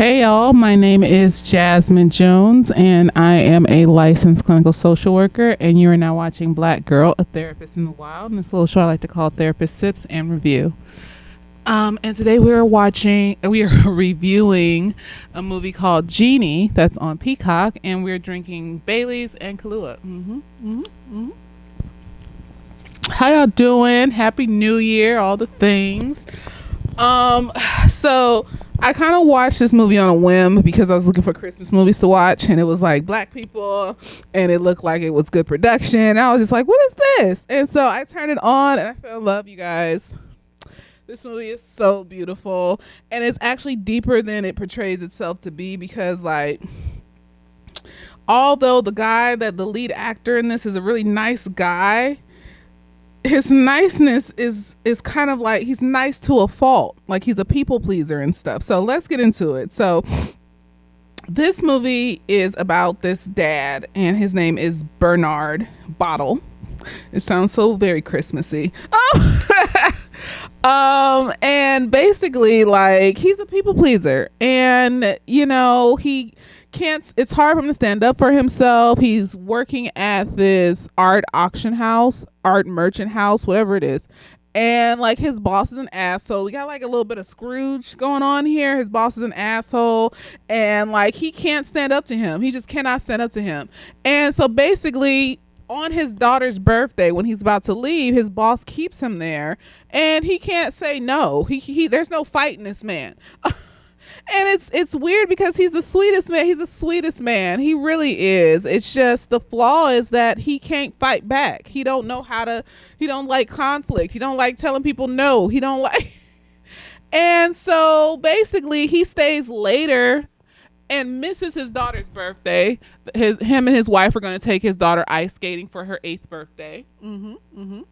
Hey y'all, my name is Jasmine Jones and I am a licensed clinical social worker, and you are now watching Black Girl, a Therapist in the Wild, and this little show I like to call Therapist Sips and Review. And today we are reviewing a movie called Genie that's on Peacock, and we're drinking Bailey's and Kahlua. How y'all doing? Happy New Year, all the things. So I kind of watched this movie on a whim because I was looking for Christmas movies to watch, and it was like black people, and it looked like it was good production. I was just like, what is this? And so I turned it on, and I fell in love, you guys. This movie is so beautiful, and it's actually deeper than it portrays itself to be, because like, although the lead actor in this is a really nice guy, his niceness is kind of like, he's nice to a fault. Like, he's a people pleaser and stuff. So let's get into it. So this movie is about this dad, and his name is Bernard Bottle. It sounds so very Christmassy. And basically, like, he's a people pleaser, and you know, it's hard for him to stand up for himself. He's working at this art merchant house, whatever it is. And like, his boss is an asshole. We got like a little bit of Scrooge going on here. His boss is an asshole, and like, he can't stand up to him. He just cannot stand up to him. And so basically, on his daughter's birthday, when he's about to leave, his boss keeps him there, and he can't say no. There's no fighting this man. And it's weird because he's the sweetest man. He's the sweetest man. He really is. It's just the flaw is that he can't fight back. He don't like conflict. He don't like telling people no. He don't like. And so basically, he stays later and misses his daughter's birthday. Him and his wife are going to take his daughter ice skating for her 8th birthday. And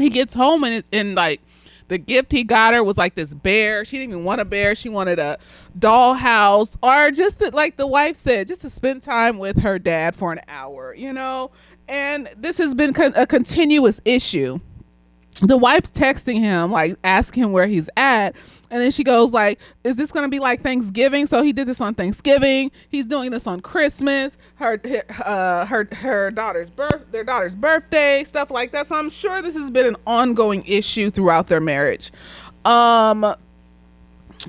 he gets home, and like, the gift he got her was like this bear. She didn't even want a bear. She wanted a dollhouse, or just like the wife said, just to spend time with her dad for an hour, you know? And this has been a continuous issue. The wife's texting him, like, asking him where he's at, and then she goes like, is this going to be like Thanksgiving? So he did this on Thanksgiving. He's doing this on Christmas, their daughter's birthday, stuff like that. So I'm sure this has been an ongoing issue throughout their marriage.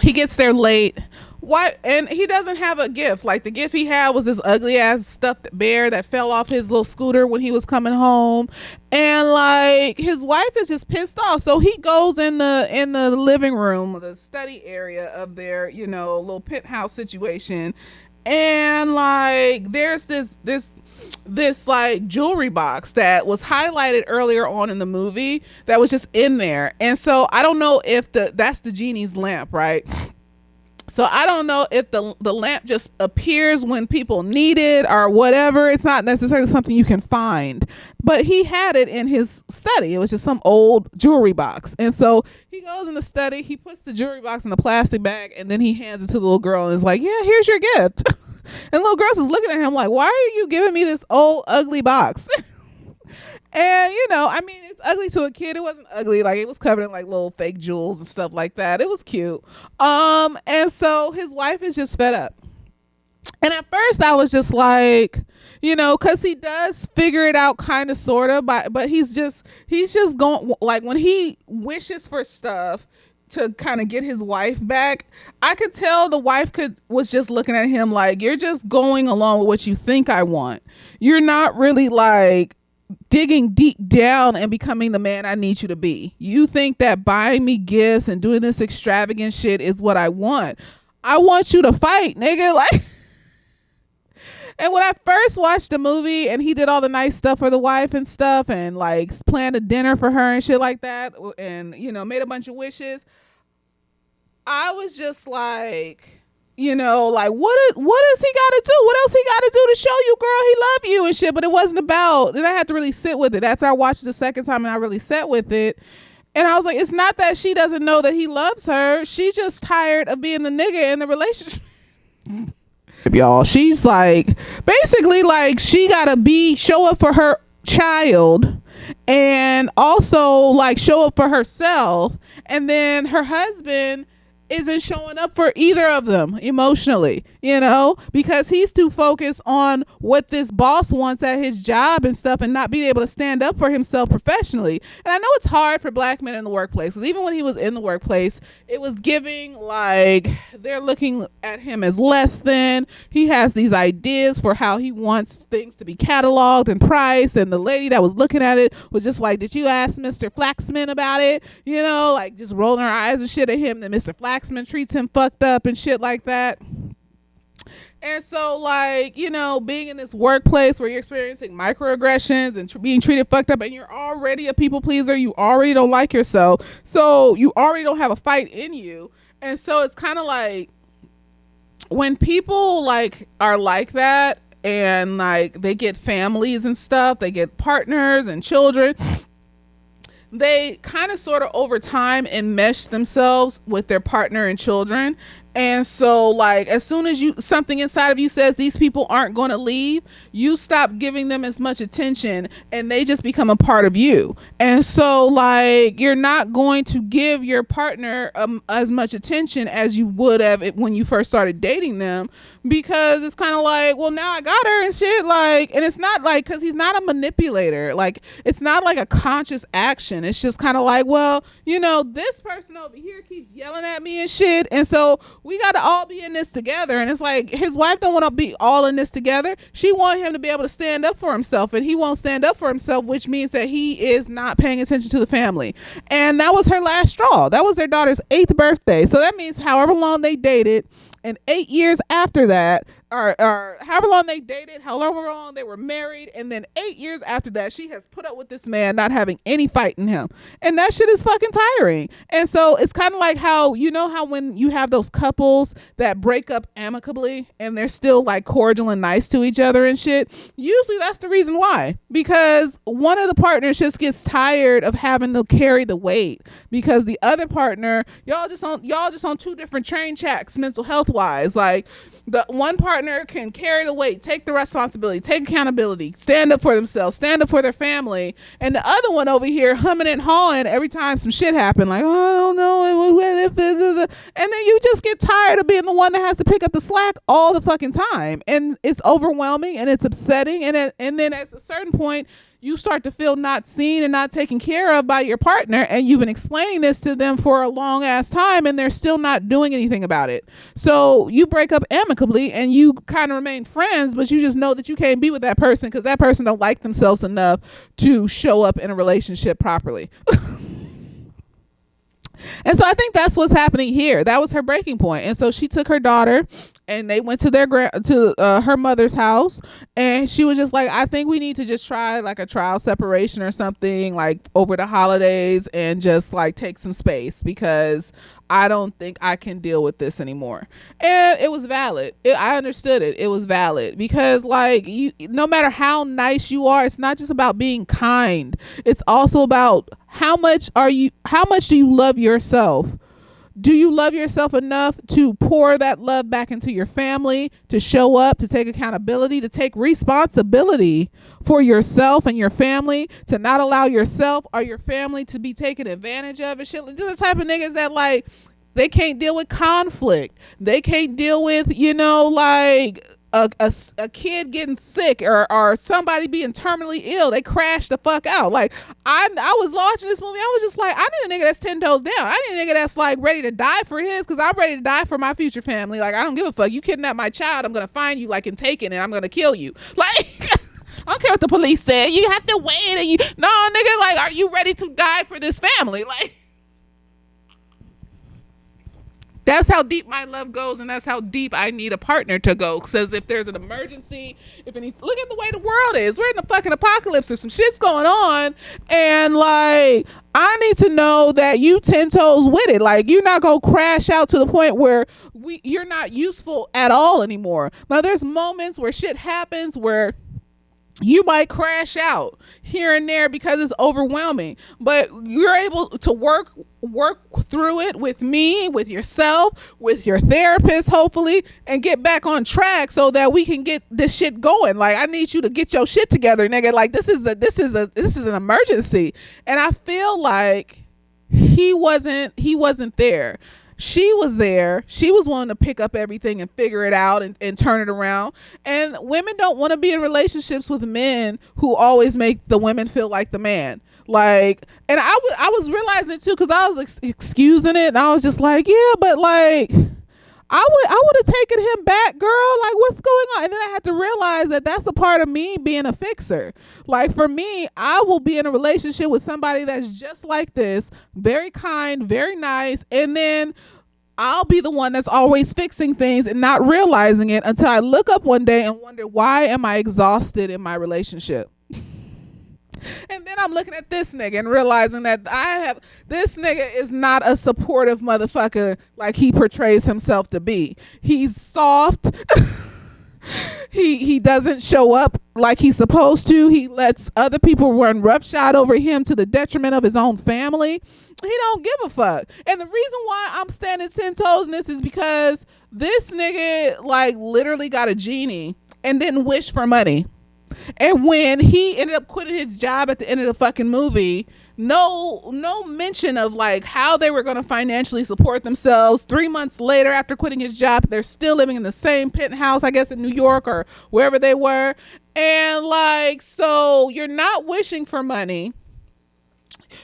He gets there late. Why? And he doesn't have a gift. Like, the gift he had was this ugly ass stuffed bear that fell off his little scooter when he was coming home. And like, his wife is just pissed off. So he goes in the living room, the study area of their, you know, little penthouse situation. And like, there's this like jewelry box that was highlighted earlier on in the movie that was just in there. And so I don't know if that's the genie's lamp, right? So I don't know if the lamp just appears when people need it or whatever. It's not necessarily something you can find, but he had it in his study. It was just some old jewelry box. And so he goes in the study, he puts the jewelry box in a plastic bag, and then he hands it to the little girl and is like, yeah, here's your gift. And the little girl's just looking at him like, why are you giving me this old ugly box? And you know, I mean, it's ugly to a kid. It wasn't ugly, like, it was covered in like little fake jewels and stuff like that. It was cute. And so his wife is just fed up. And at first I was just like, you know, because he does figure it out kind of sort of, but he's just going, like, when he wishes for stuff to kind of get his wife back, I could tell the wife was just looking at him like, you're just going along with what you think I want. You're not really like digging deep down and becoming the man I need you to be. You think that buying me gifts and doing this extravagant shit is what I want. I want you to fight, nigga. Like, and when I first watched the movie and he did all the nice stuff for the wife and stuff, and like planned a dinner for her and shit like that, and you know, made a bunch of wishes, I was just like, you know, like, what has he got to do? What else he got to do to show you, girl, he love you and shit? But it wasn't about, and I had to really sit with it. After I watched it the second time, and I really sat with it, and I was like, it's not that she doesn't know that he loves her. She's just tired of being the nigga in the relationship. Y'all, she's like, basically, like, she gotta show up for her child, and also like show up for herself. And then her husband isn't showing up for either of them emotionally, because he's too focused on what this boss wants at his job and stuff, and not being able to stand up for himself professionally. And I know it's hard for black men in the workplace, because even when he was in the workplace, it was giving like they're looking at him as less than. He has these ideas for how he wants things to be cataloged and priced, and the lady that was looking at it was just like, did you ask Mr. Flaxman about it? Like just rolling her eyes and shit at him, that Mr. Flaxman treats him fucked up and shit like that. And so, like, being in this workplace where you're experiencing microaggressions and being treated fucked up, and you're already a people pleaser, you already don't like yourself, so you already don't have a fight in you. And so it's kind of like when people like are like that, and like they get families and stuff, they get partners and children, they kind of sort of over time enmesh themselves with their partner and children. And so like as soon as something inside of you says these people aren't going to leave, you stop giving them as much attention, and they just become a part of you. And so like you're not going to give your partner as much attention as you would have when you first started dating them, because it's kind of like, well, now I got her and shit, like. And it's not like, because he's not a manipulator, like it's not like a conscious action. It's just kind of like, well, this person over here keeps yelling at me and shit, and so we got to all be in this together. And it's like his wife don't want to be all in this together. She wants him to be able to stand up for himself, and he won't stand up for himself, which means that he is not paying attention to the family. And that was her last straw. That was their daughter's 8th birthday. So that means however long they dated, and 8 years after that, or however long they dated, however long they were married, and then 8 years after that, she has put up with this man not having any fight in him. And that shit is fucking tiring. And so it's kind of like how when you have those couples that break up amicably and they're still like cordial and nice to each other and shit, usually that's the reason why, because one of the partners just gets tired of having to carry the weight, because the other partner, y'all just on two different train tracks mental health wise. Like the one partner can carry the weight, take the responsibility, take accountability, stand up for themselves, stand up for their family, and the other one over here humming and hawing every time some shit happened, like, oh, I don't know, and then you just get tired of being the one that has to pick up the slack all the fucking time, and it's overwhelming and it's upsetting, and then at a certain point you start to feel not seen and not taken care of by your partner, and you've been explaining this to them for a long ass time, and they're still not doing anything about it. So you break up amicably and you kind of remain friends, but you just know that you can't be with that person because that person don't like themselves enough to show up in a relationship properly. And so I think that's what's happening here. That was her breaking point. And so she took her daughter and they went to her mother's house, and she was just like, I think we need to just try like a trial separation or something like over the holidays, and just like take some space, because I don't think I can deal with this anymore. And it was valid. I understood it. It was valid, because like no matter how nice you are, it's not just about being kind. It's also about how much do you love yourself? Do you love yourself enough to pour that love back into your family, to show up, to take accountability, to take responsibility for yourself and your family, to not allow yourself or your family to be taken advantage of and shit? These are the type of niggas that like, they can't deal with conflict. They can't deal with, like a kid getting sick or somebody being terminally ill. They crash the fuck out. Like I was watching this movie, I was just like, I need a nigga that's 10 toes down. I need a nigga that's like ready to die for his, because I'm ready to die for my future family. Like I don't give a fuck. You kidnap my child, I'm gonna find you like in Taken, and I'm gonna kill you. Like I don't care what the police said. You have to wait, and no nigga, like, are you ready to die for this family? Like, that's how deep my love goes, and that's how deep I need a partner to go. Because if there's an emergency, look at the way the world is. We're in a fucking apocalypse, or some shit's going on, and like, I need to know that you 10 toes with it. Like, you're not gonna crash out to the point where you're not useful at all anymore. Now, there's moments where shit happens where you might crash out here and there because it's overwhelming, but you're able to work through it with me, with yourself, with your therapist, hopefully, and get back on track so that we can get this shit going. Like, I need you to get your shit together, nigga. Like, this is an emergency. And I feel like he wasn't there. She was there. She was willing to pick up everything and figure it out and turn it around. And women don't want to be in relationships with men who always make the women feel like the man. Like, and I was realizing it too, because I was excusing it, and I was just like, yeah, but like, I would have taken him back, girl. Like, what's going on? And then I had to realize that that's a part of me being a fixer. Like, for me, I will be in a relationship with somebody that's just like this, very kind, very nice, and then I'll be the one that's always fixing things and not realizing it until I look up one day and wonder, why am I exhausted in my relationship? And then I'm looking at this nigga and realizing that this nigga is not a supportive motherfucker like he portrays himself to be. He's soft. He doesn't show up like he's supposed to. He lets other people run roughshod over him to the detriment of his own family. He don't give a fuck. And the reason why I'm standing 10 toes in this is because this nigga like literally got a genie and didn't wish for money. And when he ended up quitting his job at the end of the fucking movie, no mention of like how they were going to financially support themselves. 3 months later, after quitting his job, they're still living in the same penthouse, I guess in New York or wherever they were. And like, so you're not wishing for money.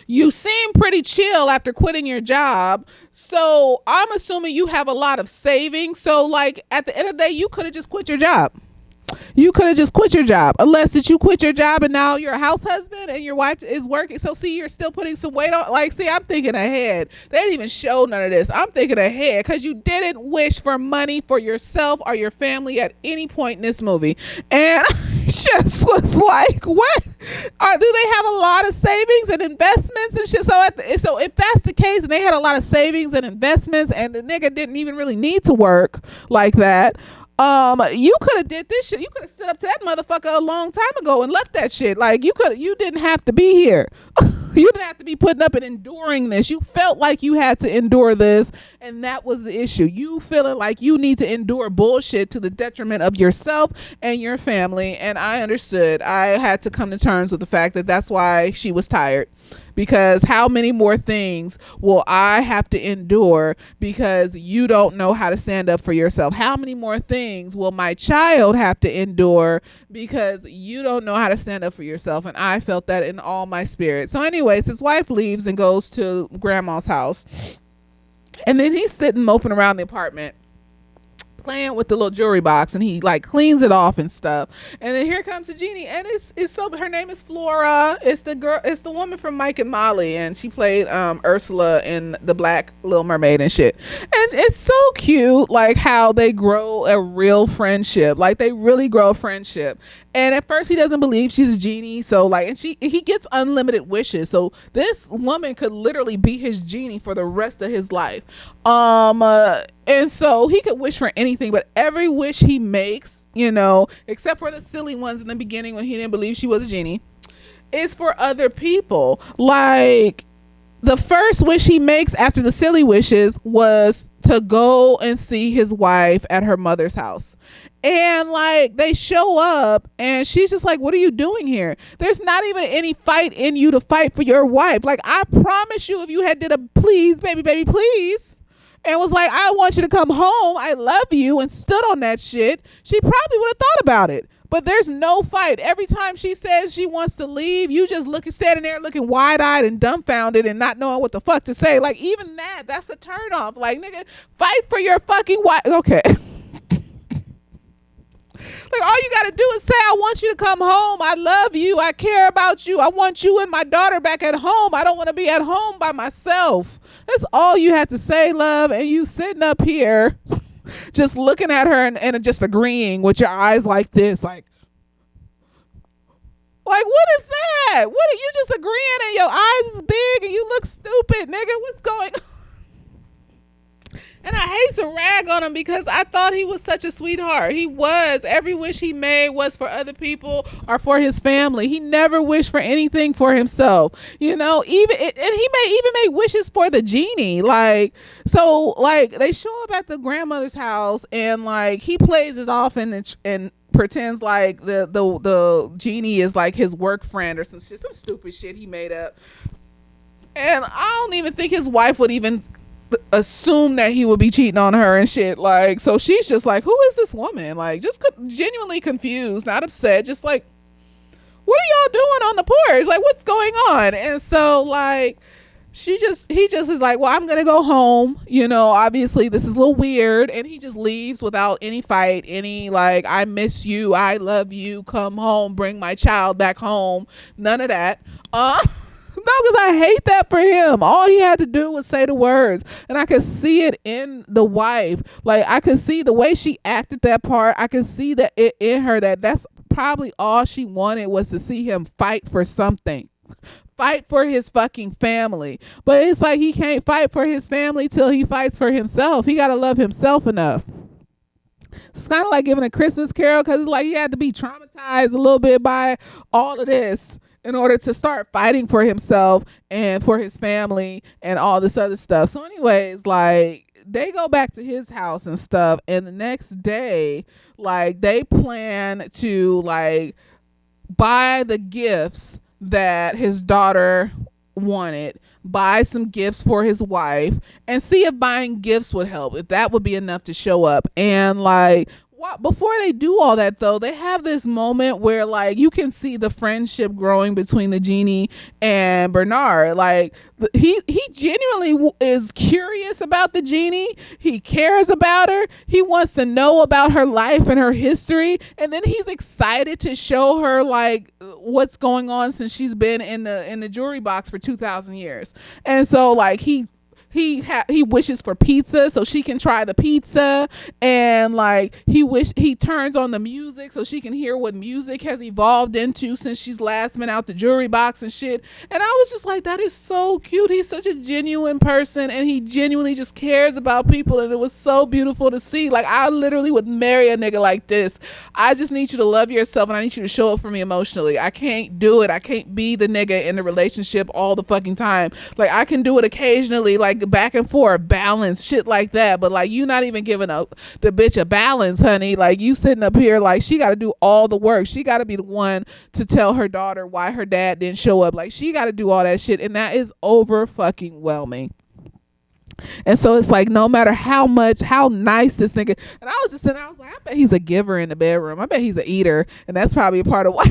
You seem pretty chill after quitting your job. So I'm assuming you have a lot of savings. So like at the end of the day, you could have just quit your job. You could have just quit your job, unless that you quit your job and now you're a house husband and your wife is working. So see, you're still putting some weight on. Like, see, I'm thinking ahead. They didn't even show none of this. I'm thinking ahead because you didn't wish for money for yourself or your family at any point in this movie. And I just was like, what? Do they have a lot of savings and investments and shit? So if that's the case and they had a lot of savings and investments and the nigga didn't even really need to work like that, you could have did this shit. You could have stood up to that motherfucker a long time ago and left that shit. Like, you didn't have to be here. You didn't have to be putting up and enduring this. You felt like you had to endure this, and that was the issue. You feeling like you need to endure bullshit to the detriment of yourself and your family. And I understood. I had to come to terms with the fact that that's why she was tired. Because how many more things will I have to endure because you don't know how to stand up for yourself? How many more things will my child have to endure because you don't know how to stand up for yourself? And I felt that in all my spirit. So anyways, his wife leaves and goes to grandma's house. And then he's sitting moping around the apartment, playing with the little jewelry box, and he like cleans it off and stuff. And then here comes the genie, and it's so her name is Flora. It's the woman from Mike and Molly, and she played Ursula in The Black Little Mermaid and shit. And it's so cute, like how they grow a real friendship. Like they really grow a friendship. And at first he doesn't believe she's a genie, so like, and he gets unlimited wishes. So this woman could literally be his genie for the rest of his life. And so he could wish for anything, but every wish he makes, except for the silly ones in the beginning when he didn't believe she was a genie, is for other people. Like the first wish he makes after the silly wishes was to go and see his wife at her mother's house. And like they show up and she's just like, what are you doing here? There's not even any fight in you to fight for your wife. Like, I promise you, if you had did a please, baby, please, and was like, I want you to come home, I love you, and stood on that shit, she probably would have thought about it. But there's no fight. Every time she says she wants to leave, you just standing there looking wide-eyed and dumbfounded and not knowing what the fuck to say. Like, even that's a turn off. Like, nigga, fight for your fucking wife. Okay. Like, all you gotta do is say, I want you to come home, I love you, I care about you, I want you and my daughter back at home, I don't want to be at home by myself. That's all you have to say, love. And you sitting up here just looking at her and just agreeing with your eyes like this, like what is that? What are you just agreeing and your eyes is big and you look stupid, nigga? What's going on? And I hate to rag on him because I thought he was such a sweetheart. He was. Every wish he made was for other people or for his family. He never wished for anything for himself. And he may even make wishes for the genie. Like, so like they show up at the grandmother's house and like he plays it off and pretends like the genie is like his work friend or some shit, some stupid shit he made up. And I don't even think his wife would even assumed that he would be cheating on her and shit. Like, so she's just like, who is this woman? Like, just genuinely confused, not upset, just like, what are y'all doing on the porch? Like, what's going on? And so, like, he just is like, well, I'm gonna go home, obviously this is a little weird, and he just leaves without any fight, any like, I miss you, I love you, come home, bring my child back home, none of that. No, because I hate that for him. All he had to do was say the words, and I could see it in the wife. Like, I could see the way she acted that part. I could see that it in her, that's probably all she wanted, was to see him fight for something. Fight for his fucking family. But it's like, he can't fight for his family till he fights for himself. He got to love himself enough. It's kind of like giving a Christmas carol, because it's like he had to be traumatized a little bit by all of this in order to start fighting for himself and for his family and all this other stuff. So anyways, like, they go back to his house and stuff, and the next day, like, they plan to like buy the gifts that his daughter wanted, buy some gifts for his wife, and see if buying gifts would help, if that would be enough to show up. And like, before they do all that though, they have this moment where like you can see the friendship growing between the Genie and Bernard. Like, he genuinely is curious about the Genie. He cares about her. He wants to know about her life and her history, and then he's excited to show her like what's going on since she's been in the jewelry box for 2,000 years. And so like he wishes for pizza so she can try the pizza, and like he turns on the music so she can hear what music has evolved into since she's last been out the jewelry box and shit. And I was just like, that is so cute. He's such a genuine person, and he genuinely just cares about people, and it was so beautiful to see. Like, I literally would marry a nigga like this. I just need you to love yourself, and I need you to show up for me emotionally. I can't do it. I can't be the nigga in the relationship all the fucking time. Like, I can do it occasionally, like back and forth, balance, shit like that. But like, you not even giving up the bitch a balance, honey. Like, you sitting up here like she got to do all the work. She got to be the one to tell her daughter why her dad didn't show up. Like, she got to do all that shit, and that is over fucking whelming. And so it's like, no matter how nice this nigga, and I was just sitting, I was like, I bet he's a giver in the bedroom. I bet he's a eater, and that's probably a part of why.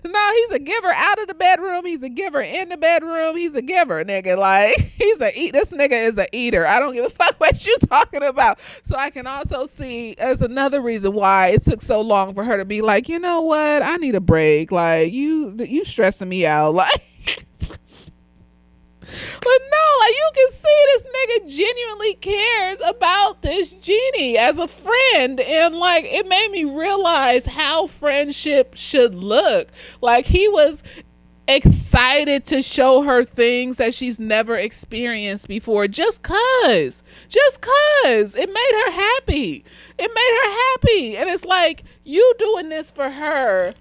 No, he's a giver out of the bedroom. He's a giver in the bedroom. He's a giver, nigga. Like, this nigga is a eater. I don't give a fuck what you talking about. So I can also see as another reason why it took so long for her to be like, you know what? I need a break. Like, you stressing me out. Like, but no, like, you can see this nigga genuinely cares about this Genie as a friend. And like, it made me realize how friendship should look. Like, he was excited to show her things that she's never experienced before, just cause it made her happy. And it's like, you doing this for her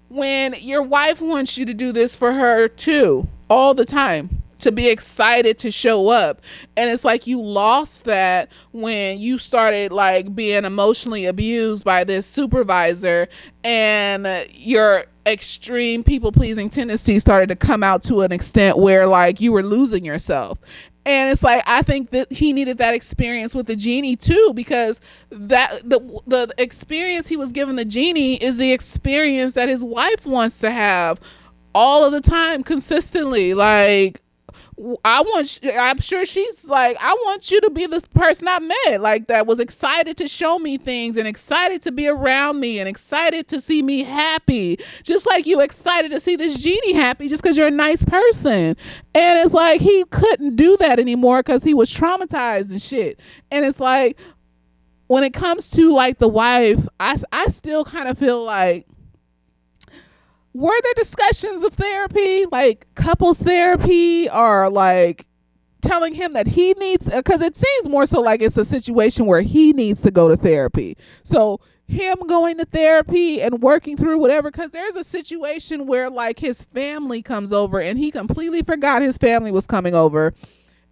when your wife wants you to do this for her too, all the time, to be excited to show up. And it's like, you lost that when you started like being emotionally abused by this supervisor, and your extreme people pleasing tendencies started to come out to an extent where like you were losing yourself. And it's like, I think that he needed that experience with the Genie too, because that the experience he was giving the Genie is the experience that his wife wants to have all of the time, consistently. Like, I'm sure she's like, I want you to be the person I met, like, that was excited to show me things and excited to be around me and excited to see me happy, just like you excited to see this Genie happy just because you're a nice person. And it's like, he couldn't do that anymore because he was traumatized and shit. And it's like, when it comes to like the wife, I still kind of feel like, were there discussions of therapy, like couples therapy, or like telling him that he needs, because it seems more so like it's a situation where he needs to go to therapy. So him going to therapy and working through whatever, because there's a situation where like his family comes over and he completely forgot his family was coming over.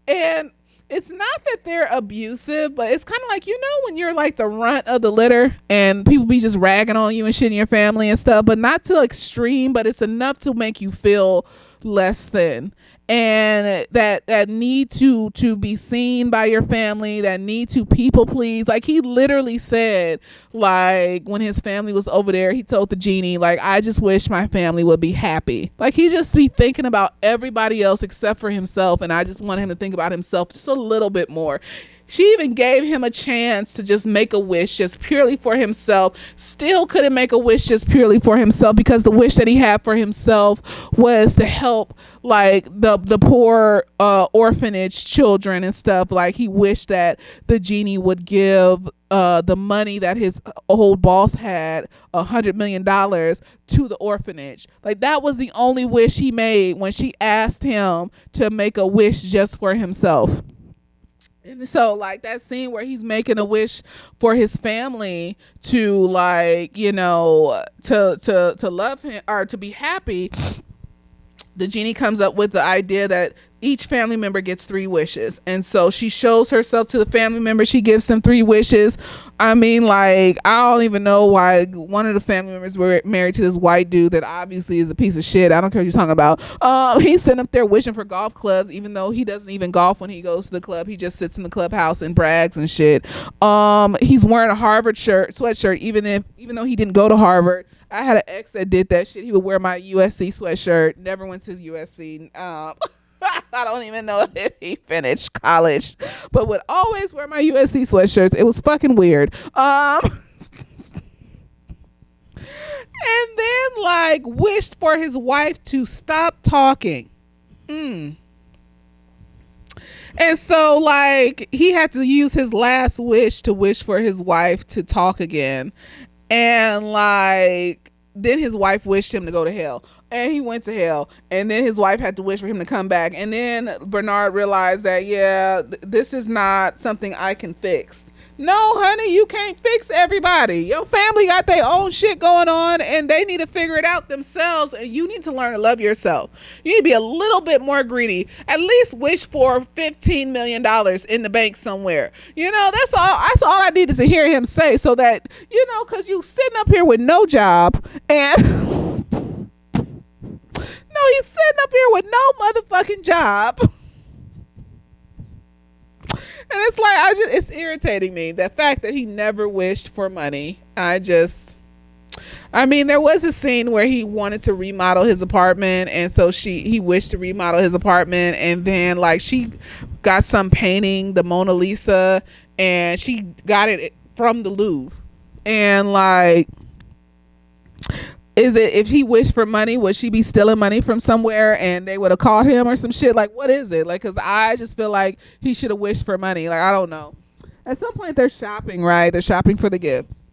And it's not that they're abusive, but it's kind of like, when you're like the runt of the litter and people be just ragging on you and shit in your family and stuff, but not to extreme, but it's enough to make you feel less than. and that need to be seen by your family, that need to people please. Like, he literally said, like, when his family was over there, he told the genie, like, I just wish my family would be happy. Like, he just be thinking about everybody else except for himself, and I just want him to think about himself just a little bit more. She even gave him a chance to just make a wish just purely for himself. Still couldn't make a wish just purely for himself, because the wish that he had for himself was to help, like, the poor orphanage children and stuff. Like, he wished that the genie would give the money that his old boss had, $100 million, to the orphanage. Like, that was the only wish he made when she asked him to make a wish just for himself. And so, like, that scene where he's making a wish for his family to, like, you know, to love him or to be happy, the genie comes up with the idea that each family member gets 3 wishes. And so she shows herself to the family member. She gives them 3 wishes. I mean, like, I don't even know why one of the family members were married to this white dude that obviously is a piece of shit. I don't care what you're talking about. He's sitting up there wishing for golf clubs, even though he doesn't even golf when he goes to the club. He just sits in the clubhouse and brags and shit. He's wearing a Harvard sweatshirt, even though he didn't go to Harvard. I had an ex that did that shit. He would wear my USC sweatshirt. Never went to USC. I don't even know if he finished college, but would always wear my USC sweatshirts. It was fucking weird. And then, like, wished for his wife to stop talking. And so, like, he had to use his last wish to wish for his wife to talk again. And, like, then his wife wished him to go to hell, and he went to hell. And then his wife had to wish for him to come back. And then Bernard realized that, yeah, this is not something I can fix. No, honey, you can't fix everybody. Your family got their own shit going on, and they need to figure it out themselves. And you need to learn to love yourself. You need to be a little bit more greedy. At least wish for $15 million in the bank somewhere. You know, that's all I needed to hear him say, so that, you know, because you sitting up here with no job, and no, he's sitting up here with no motherfucking job. And it's like, it's irritating me, the fact that he never wished for money. I mean, there was a scene where he wanted to remodel his apartment, and so he wished to remodel his apartment, and then, like, she got some painting, the Mona Lisa, and she got it from the Louvre. And, like, if he wished for money, would she be stealing money from somewhere and they would have caught him or some shit? Like, what is it? Like, because I just feel like he should have wished for money. Like, I don't know. At some point they're shopping, right? They're shopping for the gifts,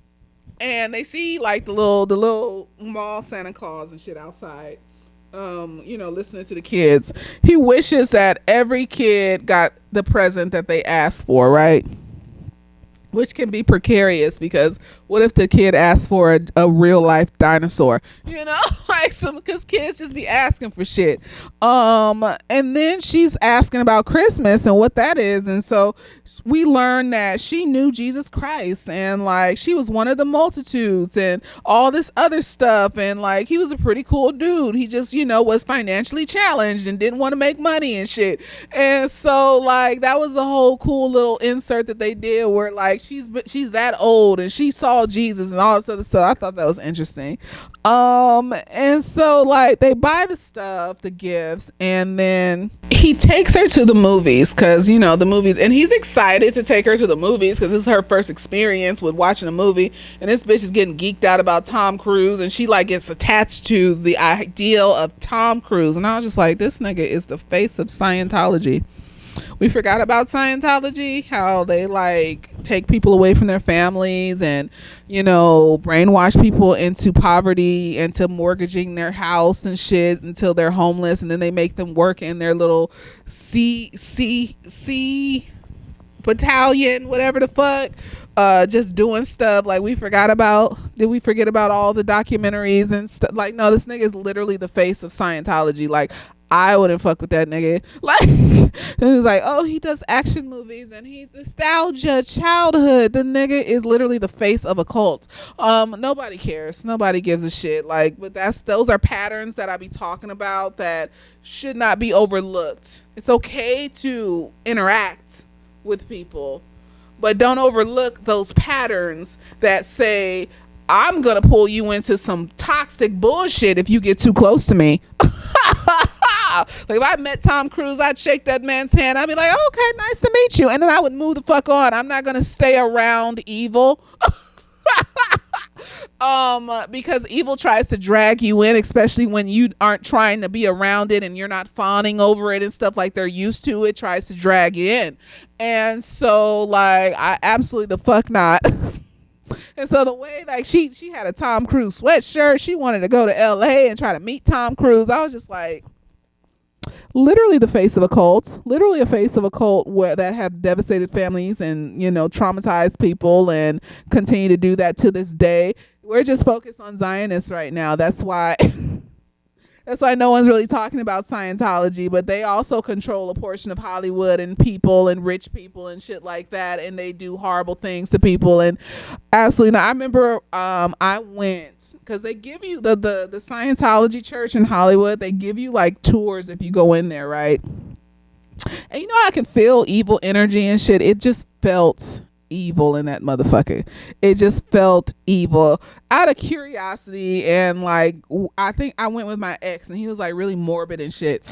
and they see, like, the little mall Santa Claus and shit outside, you know, listening to the kids. He wishes that every kid got the present that they asked for, right? Which can be precarious, because what if the kid asks for a real life dinosaur? You know, like, because kids just be asking for shit. And then she's asking about Christmas and what that is. And so we learn that she knew Jesus Christ, and, like, she was one of the multitudes and all this other stuff. And, like, he was a pretty cool dude. He just, you know, was financially challenged and didn't want to make money and shit. And so, like, that was a whole cool little insert that they did where, like, she's that old and she saw Jesus and all this other stuff. I thought that was interesting. And so, like, they buy the stuff, the gifts, and then he takes her to the movies, because, you know, the movies, and he's excited to take her to the movies because this is her first experience with watching a movie. And this bitch is getting geeked out about Tom Cruise, and she, like, gets attached to the ideal of Tom Cruise. And I was just like, this nigga is the face of Scientology. We forgot about Scientology, how they, like, take people away from their families and, you know, brainwash people into poverty, into mortgaging their house and shit until they're homeless, and then they make them work in their little C battalion, whatever the fuck, just doing stuff. Like, did we forget about all the documentaries and stuff? Like, no, this nigga is literally the face of Scientology. Like, I wouldn't fuck with that nigga. Like, and he's like, oh, he does action movies and he's nostalgia, childhood. The nigga is literally the face of a cult. Nobody cares. Nobody gives a shit. Like, but those are patterns that I be talking about that should not be overlooked. It's okay to interact with people, but don't overlook those patterns that say, I'm gonna pull you into some toxic bullshit if you get too close to me. Like, if I met Tom Cruise, I'd shake that man's hand. I'd be like, okay, nice to meet you. And then I would move the fuck on. I'm not gonna stay around evil. Because evil tries to drag you in, especially when you aren't trying to be around it and you're not fawning over it and stuff like they're used to. It tries to drag you in. And so, like, I absolutely the fuck not. And so the way, like, she had a Tom Cruise sweatshirt, she wanted to go to LA and try to meet Tom Cruise. I was just like, literally the face of a cult, literally a face of a cult that have devastated families and, you know, traumatized people and continue to do that to this day. We're just focused on Zionists right now. That's why that's why no one's really talking about Scientology, but they also control a portion of Hollywood and people and rich people and shit like that, and they do horrible things to people. And absolutely not. I remember I went, because they give you the Scientology church in Hollywood, they give you like tours if you go in there, right? And you know, I can feel evil energy and shit. It just felt evil in that motherfucker. It just felt evil out of curiosity. And like, I think I went with my ex and he was like really morbid and shit.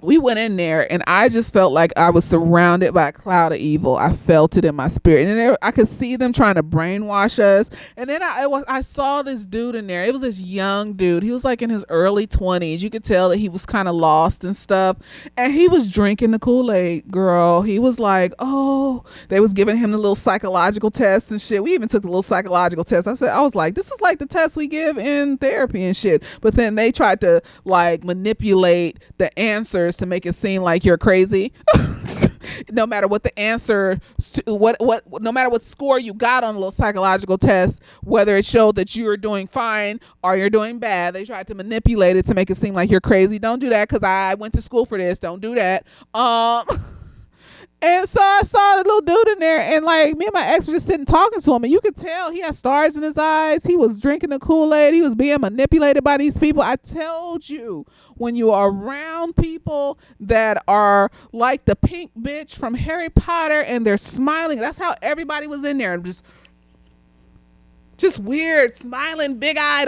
We went in there and I just felt like I was surrounded by a cloud of evil. I felt it in my spirit, and I could see them trying to brainwash us. And then I saw this dude in there. It was this young dude. He was like in his early 20s. You could tell that he was kind of lost and stuff. And he was drinking the Kool-Aid, girl. He was like, oh, they was giving him the little psychological test and shit. We even took the little psychological test. I was like, this is like the test we give in therapy and shit. But then they tried to like manipulate the answers to make it seem like you're crazy. No matter what the answer, no matter what score you got on a little psychological test, whether it showed that you were doing fine or you're doing bad, they tried to manipulate it to make it seem like you're crazy. Don't do that, because I went to school for this. Don't do that. And so I saw the little dude in there, and like me and my ex were just sitting talking to him, and you could tell he had stars in his eyes. He was drinking the Kool-Aid. He was being manipulated by these people. I told you, when you are around people that are like the pink bitch from Harry Potter and they're smiling, that's how everybody was in there. Just weird, smiling, big-eyed.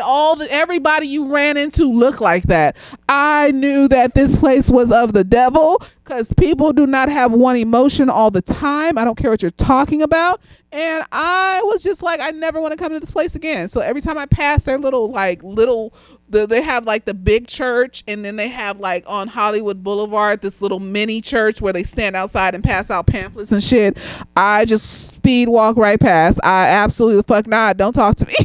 Everybody you ran into looked like that. I knew that this place was of the devil, because people do not have one emotion all the time. I don't care what you're talking about. And I was just like, I never want to come to this place again. So every time I pass their they have like the big church, and then they have like on Hollywood Boulevard this little mini church where they stand outside and pass out pamphlets and shit. I just speed walk right past. I absolutely the fuck not. Don't talk to me.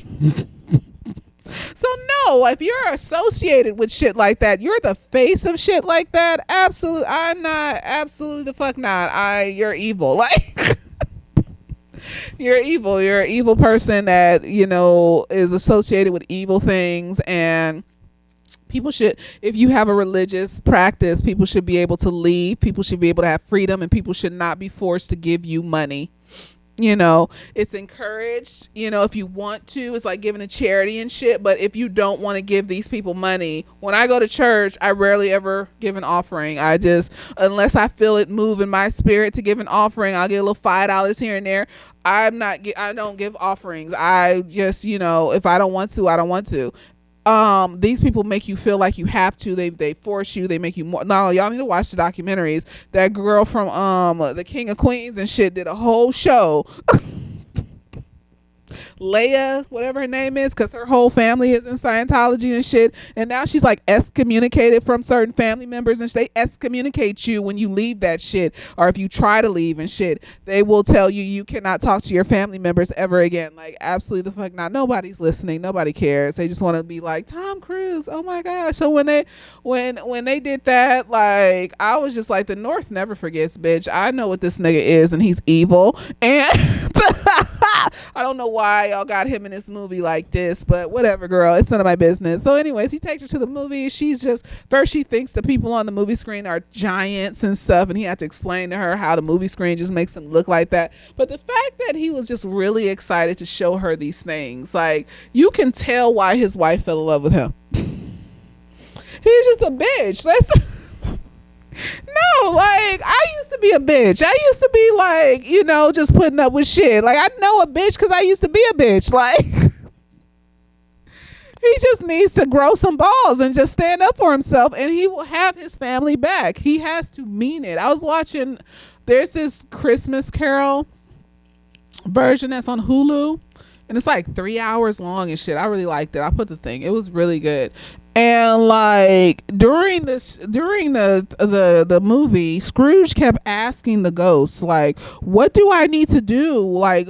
So no, if you're associated with shit like that, you're the face of shit like that. Absolutely, I'm not. Absolutely the fuck not. You're evil. Like. You're evil. You're an evil person that, you know, is associated with evil things. And people should, if you have a religious practice, people should be able to leave. People should be able to have freedom, and people should not be forced to give you money. You know, it's encouraged, you know, if you want to. It's like giving a charity and shit. But if you don't want to give these people money, when I go to church, I rarely ever give an offering. I just, unless I feel it move in my spirit to give an offering, I'll get a little $5 here and there. I don't give offerings. I just, you know, if I don't want to, I don't want to. These people make you feel like you have to. They force you. They make you more. No, y'all need to watch the documentaries. That girl from the King of Queens and shit did a whole show. Leia, whatever her name is, because her whole family is in Scientology and shit, and now she's like excommunicated from certain family members, and they excommunicate you when you leave that shit, or if you try to leave and shit, they will tell you you cannot talk to your family members ever again. Like, absolutely the fuck not. Nobody's listening. Nobody cares. They just want to be like Tom Cruise. Oh my gosh. So when they did that, like, I was just like, the North never forgets, bitch. I know what this nigga is, and he's evil, and I don't know why y'all got him in this movie like this, but whatever, girl. It's none of my business. So anyways, he takes her to the movie. She's just, first she thinks the people on the movie screen are giants and stuff, and he had to explain to her how the movie screen just makes them look like that. But the fact that he was just really excited to show her these things, like, you can tell why his wife fell in love with him. He's just a bitch. That's no, like, I used to be a bitch. I used to be like, just putting up with shit. Like, I know a bitch because I used to be a bitch. Like, he just needs to grow some balls and just stand up for himself, and he will have his family back. He has to mean it. I was watching, there's this Christmas Carol version that's on Hulu, and it's like 3 hours long and shit. I really liked it. I put the thing. It was really good. And like during the movie, Scrooge kept asking the ghosts, like, what do I need to do? Like,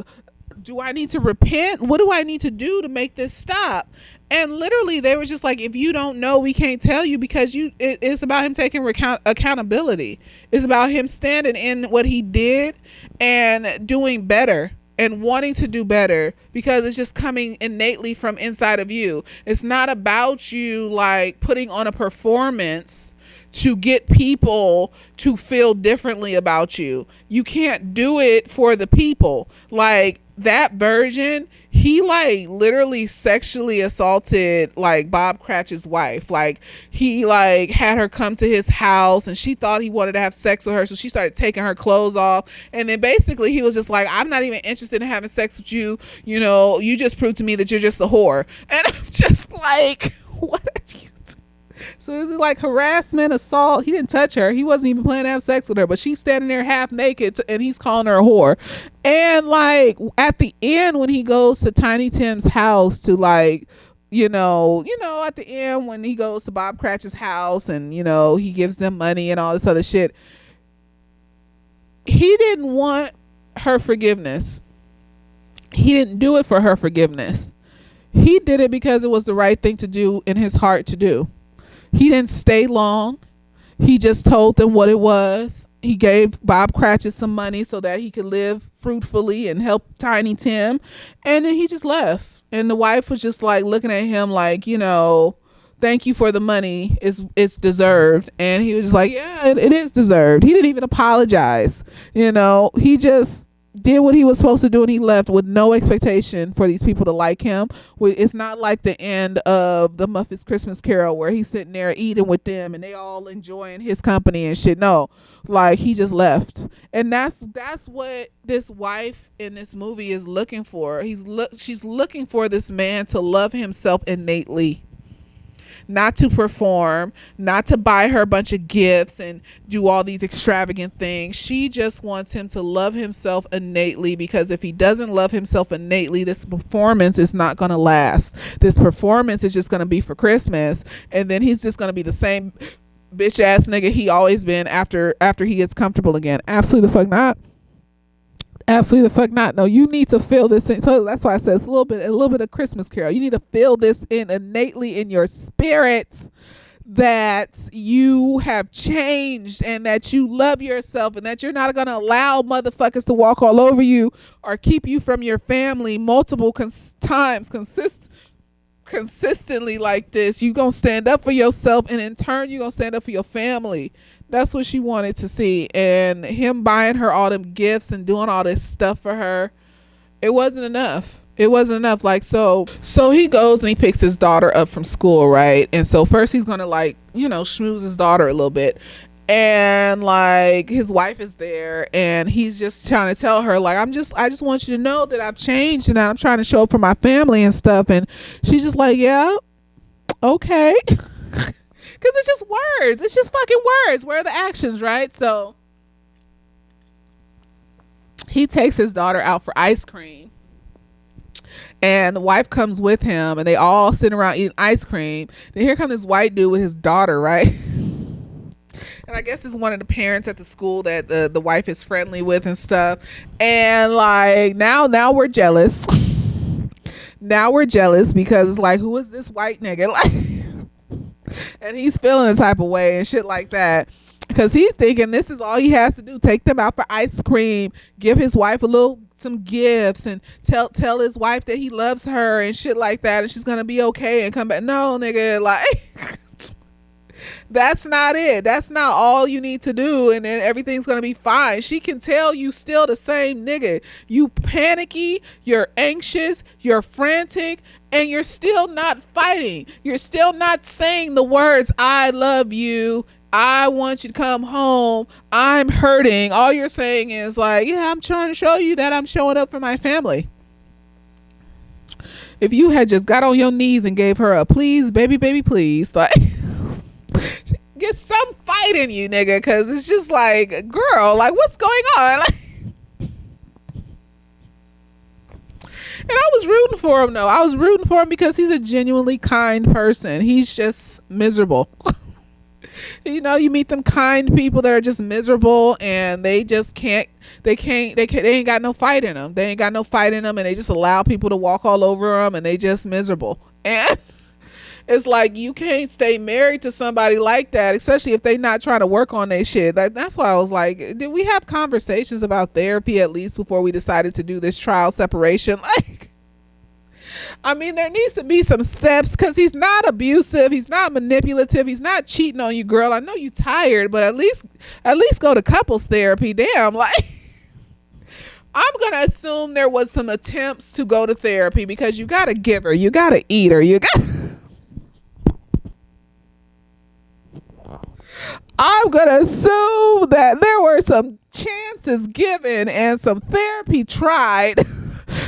do I need to repent? What do I need to do to make this stop? And literally they were just like, if you don't know, we can't tell you, because it's about him taking accountability. It's about him standing in what he did and doing better and wanting to do better, because it's just coming innately from inside of you. It's not about you like putting on a performance to get people to feel differently about you. You can't do it for the people. Like that version, he like literally sexually assaulted like Bob Cratchit's wife. Like he like had her come to his house and she thought he wanted to have sex with her, so she started taking her clothes off, and then basically he was just like, I'm not even interested in having sex with you, you just proved to me that you're just a whore. And I'm just like, what are you doing? So this is like harassment, assault. He didn't touch her. He wasn't even planning to have sex with her, but she's standing there half naked and he's calling her a whore. And like at the end, when he goes to Tiny Tim's house to like, at the end when he goes to Bob Cratchit's house and, he gives them money and all this other shit, he didn't want her forgiveness. He didn't do it for her forgiveness. He did it because it was the right thing to do in his heart to do. He didn't stay long. He just told them what it was. He gave Bob Cratchit some money so that he could live fruitfully and help Tiny Tim. And then he just left. And the wife was just like looking at him like, thank you for the money. It's deserved. And he was just like, yeah, it is deserved. He didn't even apologize. He just did what he was supposed to do, and he left with no expectation for these people to like him. It's not like the end of the Muppets Christmas Carol where he's sitting there eating with them and they all enjoying his company and shit. No, like he just left. And that's what this wife in this movie is looking for. She's looking for this man to love himself innately, not to perform, not to buy her a bunch of gifts and do all these extravagant things. She just wants him to love himself innately, because if he doesn't love himself innately, this performance is not going to last. This performance is just going to be for Christmas, and then he's just going to be the same bitch ass nigga he always been after he gets comfortable again. Absolutely the fuck not. Absolutely the fuck not. No, you need to feel this in. So that's why I said it's a little bit of Christmas Carol. You need to feel this in innately in your spirit, that you have changed and that you love yourself and that you're not going to allow motherfuckers to walk all over you or keep you from your family multiple times consistently like this. You gonna stand up for yourself, and in turn you gonna stand up for your family. That's what she wanted to see. And him buying her all them gifts and doing all this stuff for her, it wasn't enough. Like, so he goes and he picks his daughter up from school, right? And so first he's gonna like, schmooze his daughter a little bit, and like his wife is there and he's just trying to tell her like, I just want you to know that I've changed and I'm trying to show up for my family and stuff. And she's just like, yeah, okay. Because it's just words. It's just fucking words. Where are the actions, right? So he takes his daughter out for ice cream, and the wife comes with him, and they all sit around eating ice cream. Then here comes this white dude with his daughter, right? And I guess it's one of the parents at the school that the wife is friendly with and stuff. And like now we're jealous. Now we're jealous because it's like, who is this white nigga? Like, and he's feeling a type of way and shit like that, because he's thinking this is all he has to do: take them out for ice cream, give his wife a little some gifts and tell his wife that he loves her and shit like that, and she's gonna be okay and come back. No, nigga, like that's not it. That's not all you need to do, and then everything's gonna be fine. She can tell you still the same nigga. You panicky, you're anxious, you're frantic, and you're still not fighting. You're still not saying the words, I love you, I want you to come home, I'm hurting. All you're saying is like, yeah, I'm trying to show you that I'm showing up for my family. If you had just got on your knees and gave her a please, baby, baby, please, like get some fight in you, nigga, because it's just like, girl, like, what's going on? Like, and I was rooting for him, though. I was rooting for him because he's a genuinely kind person. He's just miserable. You know, you meet them kind people that are just miserable, and they just they ain't got no fight in them. They ain't got no fight in them, and they just allow people to walk all over them, and they just miserable. And it's like, you can't stay married to somebody like that, especially if they not trying to work on their shit. That's why I was like, did we have conversations about therapy at least before we decided to do this trial separation? Like, I mean, there needs to be some steps, because he's not abusive, he's not manipulative, he's not cheating on you, girl. I know you tired, but at least go to couples therapy. Damn, like, I'm gonna assume there was some attempts to go to therapy, because you gotta give her, you gotta eat her, I'm gonna assume that there were some chances given and some therapy tried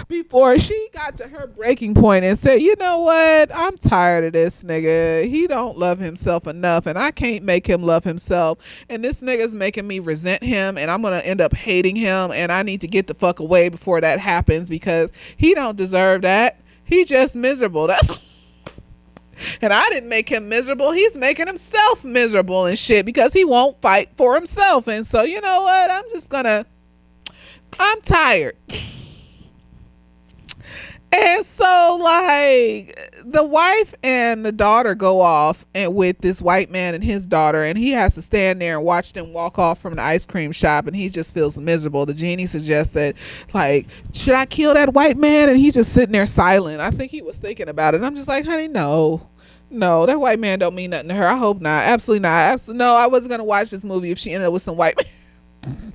before she got to her breaking point and said, you know what, I'm tired of this nigga. He don't love himself enough, and I can't make him love himself, and this nigga's making me resent him, and I'm gonna end up hating him, and I need to get the fuck away before that happens, because he don't deserve that. He just miserable. And I didn't make him miserable. He's making himself miserable and shit, because he won't fight for himself. And so, you know what? I'm tired. And so, like, the wife and the daughter go off and with this white man and his daughter, and he has to stand there and watch them walk off from the ice cream shop, and he just feels miserable. The genie suggests that, like, should I kill that white man? And he's just sitting there silent. I think he was thinking about it. I'm just like, honey, no, that white man don't mean nothing to her. I hope not. Absolutely not. No, I wasn't gonna watch this movie if she ended up with some white man.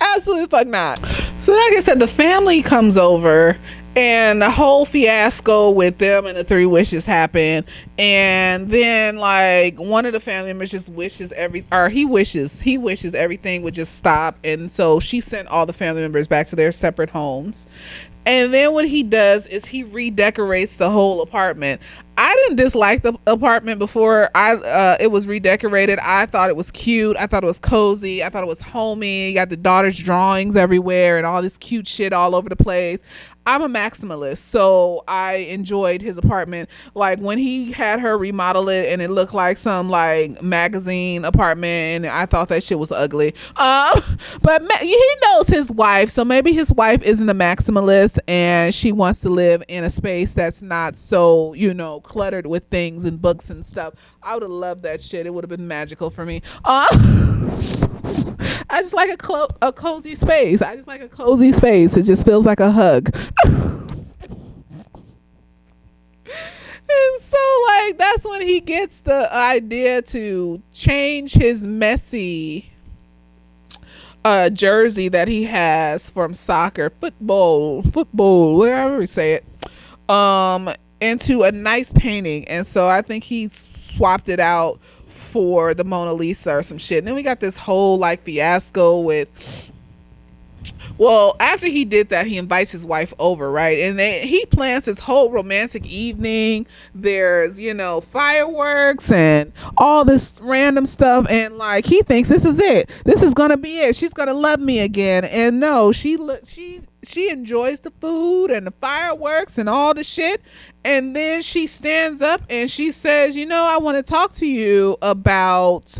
Absolutely fuck not. So like I said, the family comes over, and the whole fiasco with them and the three wishes happen. And then, like, one of the family members just wishes he wishes everything would just stop. And so she sent all the family members back to their separate homes. And then what he does is he redecorates the whole apartment. I didn't dislike the apartment before it was redecorated. I thought it was cute. I thought it was cozy. I thought it was homey. You got the daughter's drawings everywhere and all this cute shit all over the place. I'm a maximalist, so I enjoyed his apartment. Like, when he had her remodel it and it looked like some, like, magazine apartment, and I thought that shit was ugly. But he knows his wife, so maybe his wife isn't a maximalist and she wants to live in a space that's not so, you know, cluttered with things and books and stuff. I would have loved that shit. It would have been magical for me. I just like a cozy space. I just like a cozy space. It just feels like a hug. And so, like, that's when he gets the idea to change his messy jersey that he has from soccer, football, whatever we say it, into a nice painting. And so I think he swapped it out for the Mona Lisa or some shit. And then we got this whole, like, fiasco with, well, after he did that, he invites his wife over, right? And he plans this whole romantic evening. There's, you know, fireworks and all this random stuff. And, like, he thinks this is it. This is going to be it. She's going to love me again. And no, she enjoys the food and the fireworks and all the shit. And then she stands up and she says, you know, I want to talk to you about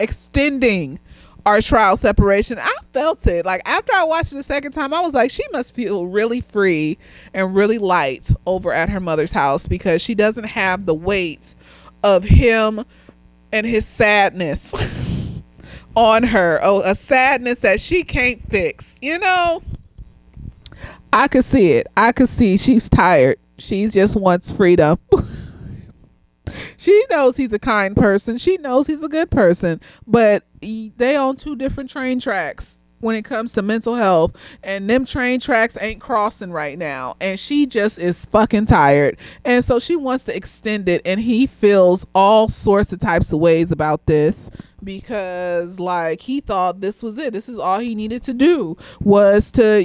extending our trial separation. I felt it. Like, after I watched it the second time, I was like, she must feel really free and really light over at her mother's house, because she doesn't have the weight of him and his sadness on her. Oh, a sadness that she can't fix. You know, I could see it. I could see she's tired. She just wants freedom. She knows he's a kind person. She knows he's a good person, but they on two different train tracks when it comes to mental health, and them train tracks ain't crossing right now, and she just is fucking tired, and so she wants to extend it, and he feels all sorts of types of ways about this because like he thought this was it. This is all he needed to do was to,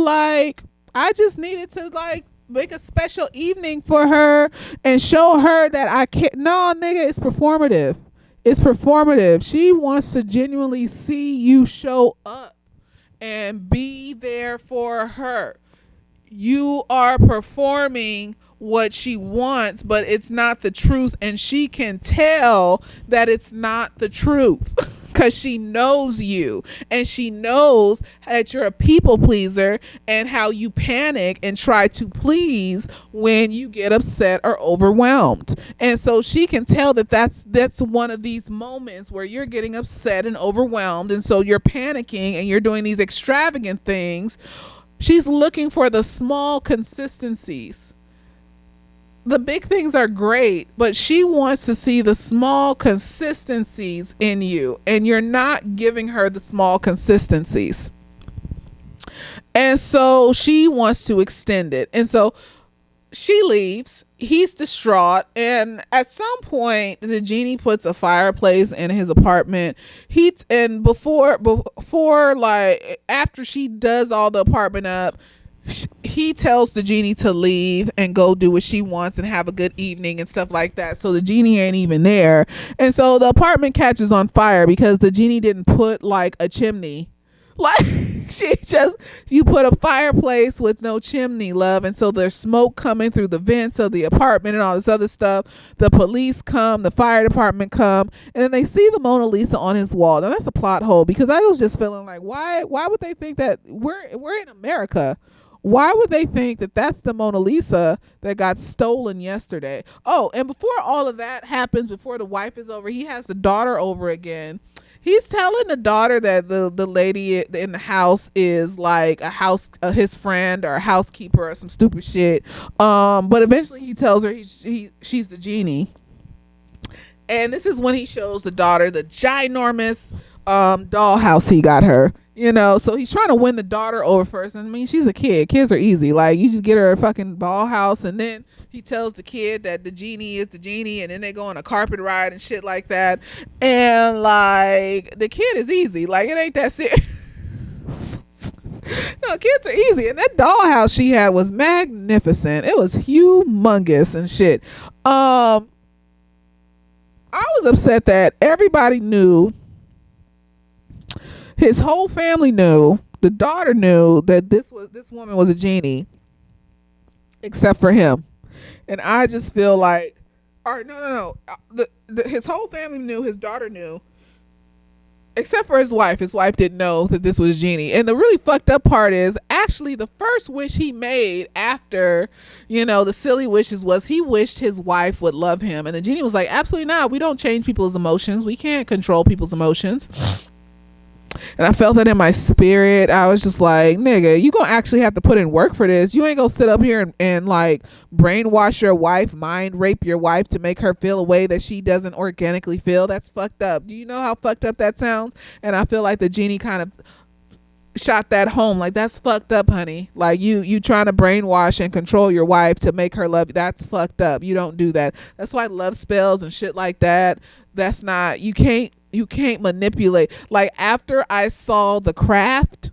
like I just needed to like make a special evening for her and show her that I can't. No, nigga, it's performative. It's performative. She wants to genuinely see you show up and be there for her. You are performing what she wants, but it's not the truth, and she can tell that it's not the truth because she knows you, and she knows that you're a people pleaser and how you panic and try to please when you get upset or overwhelmed. And so she can tell that that's one of these moments where you're getting upset and overwhelmed, and so you're panicking and you're doing these extravagant things. She's looking for the small consistencies. The big things are great, but she wants to see the small consistencies in you, and you're not giving her the small consistencies. And so she wants to extend it. And so she leaves. He's distraught, and at some point the genie puts a fireplace in his apartment. Before like after she does all the apartment up, he tells the genie to leave and go do what she wants and have a good evening and stuff like that. So the genie ain't even there, and so the apartment catches on fire because the genie didn't put like a chimney. Like you put a fireplace with no chimney, love, and so there's smoke coming through the vents of the apartment and all this other stuff. The police come, the fire department come, and then they see the Mona Lisa on his wall. Now that's a plot hole because I was just feeling like, why would they think that we're in America? Why would they think that that's the Mona Lisa that got stolen yesterday? Oh, and before all of that happens, before the wife is over, he has the daughter over again. He's telling the daughter that the lady in the house is like his friend or a housekeeper or some stupid shit. But eventually he tells her she's the genie. And this is when he shows the daughter the ginormous dollhouse he got her. So he's trying to win the daughter over first. I mean, she's a kid. Kids are easy. Like, you just get her a fucking dollhouse, and then he tells the kid that the genie is the genie, and then they go on a carpet ride and shit like that. And like, the kid is easy. Like, it ain't that serious. No, kids are easy. And that dollhouse she had was magnificent. It was humongous and shit. I was upset that everybody knew. His whole family knew, the daughter knew that this woman was a genie, except for him. And I just feel like, all right, no. His whole family knew, his daughter knew, except for his wife. His wife didn't know that this was Genie. And the really fucked up part is, actually, the first wish he made after, the silly wishes was he wished his wife would love him. And the genie was like, absolutely not. We don't change people's emotions. We can't control people's emotions. And I felt that in my spirit. I was just like, nigga, you gonna actually have to put in work for this. You ain't gonna sit up here and like brainwash your wife, mind rape your wife to make her feel a way that she doesn't organically feel. That's fucked up. Do you know how fucked up that sounds? And I feel like the genie kind of shot that home. Like, that's fucked up, honey. Like, you trying to brainwash and control your wife to make her love you. That's fucked up. You don't do that. That's why love spells and shit like that, that's not, you can't manipulate. Like, after I saw The Craft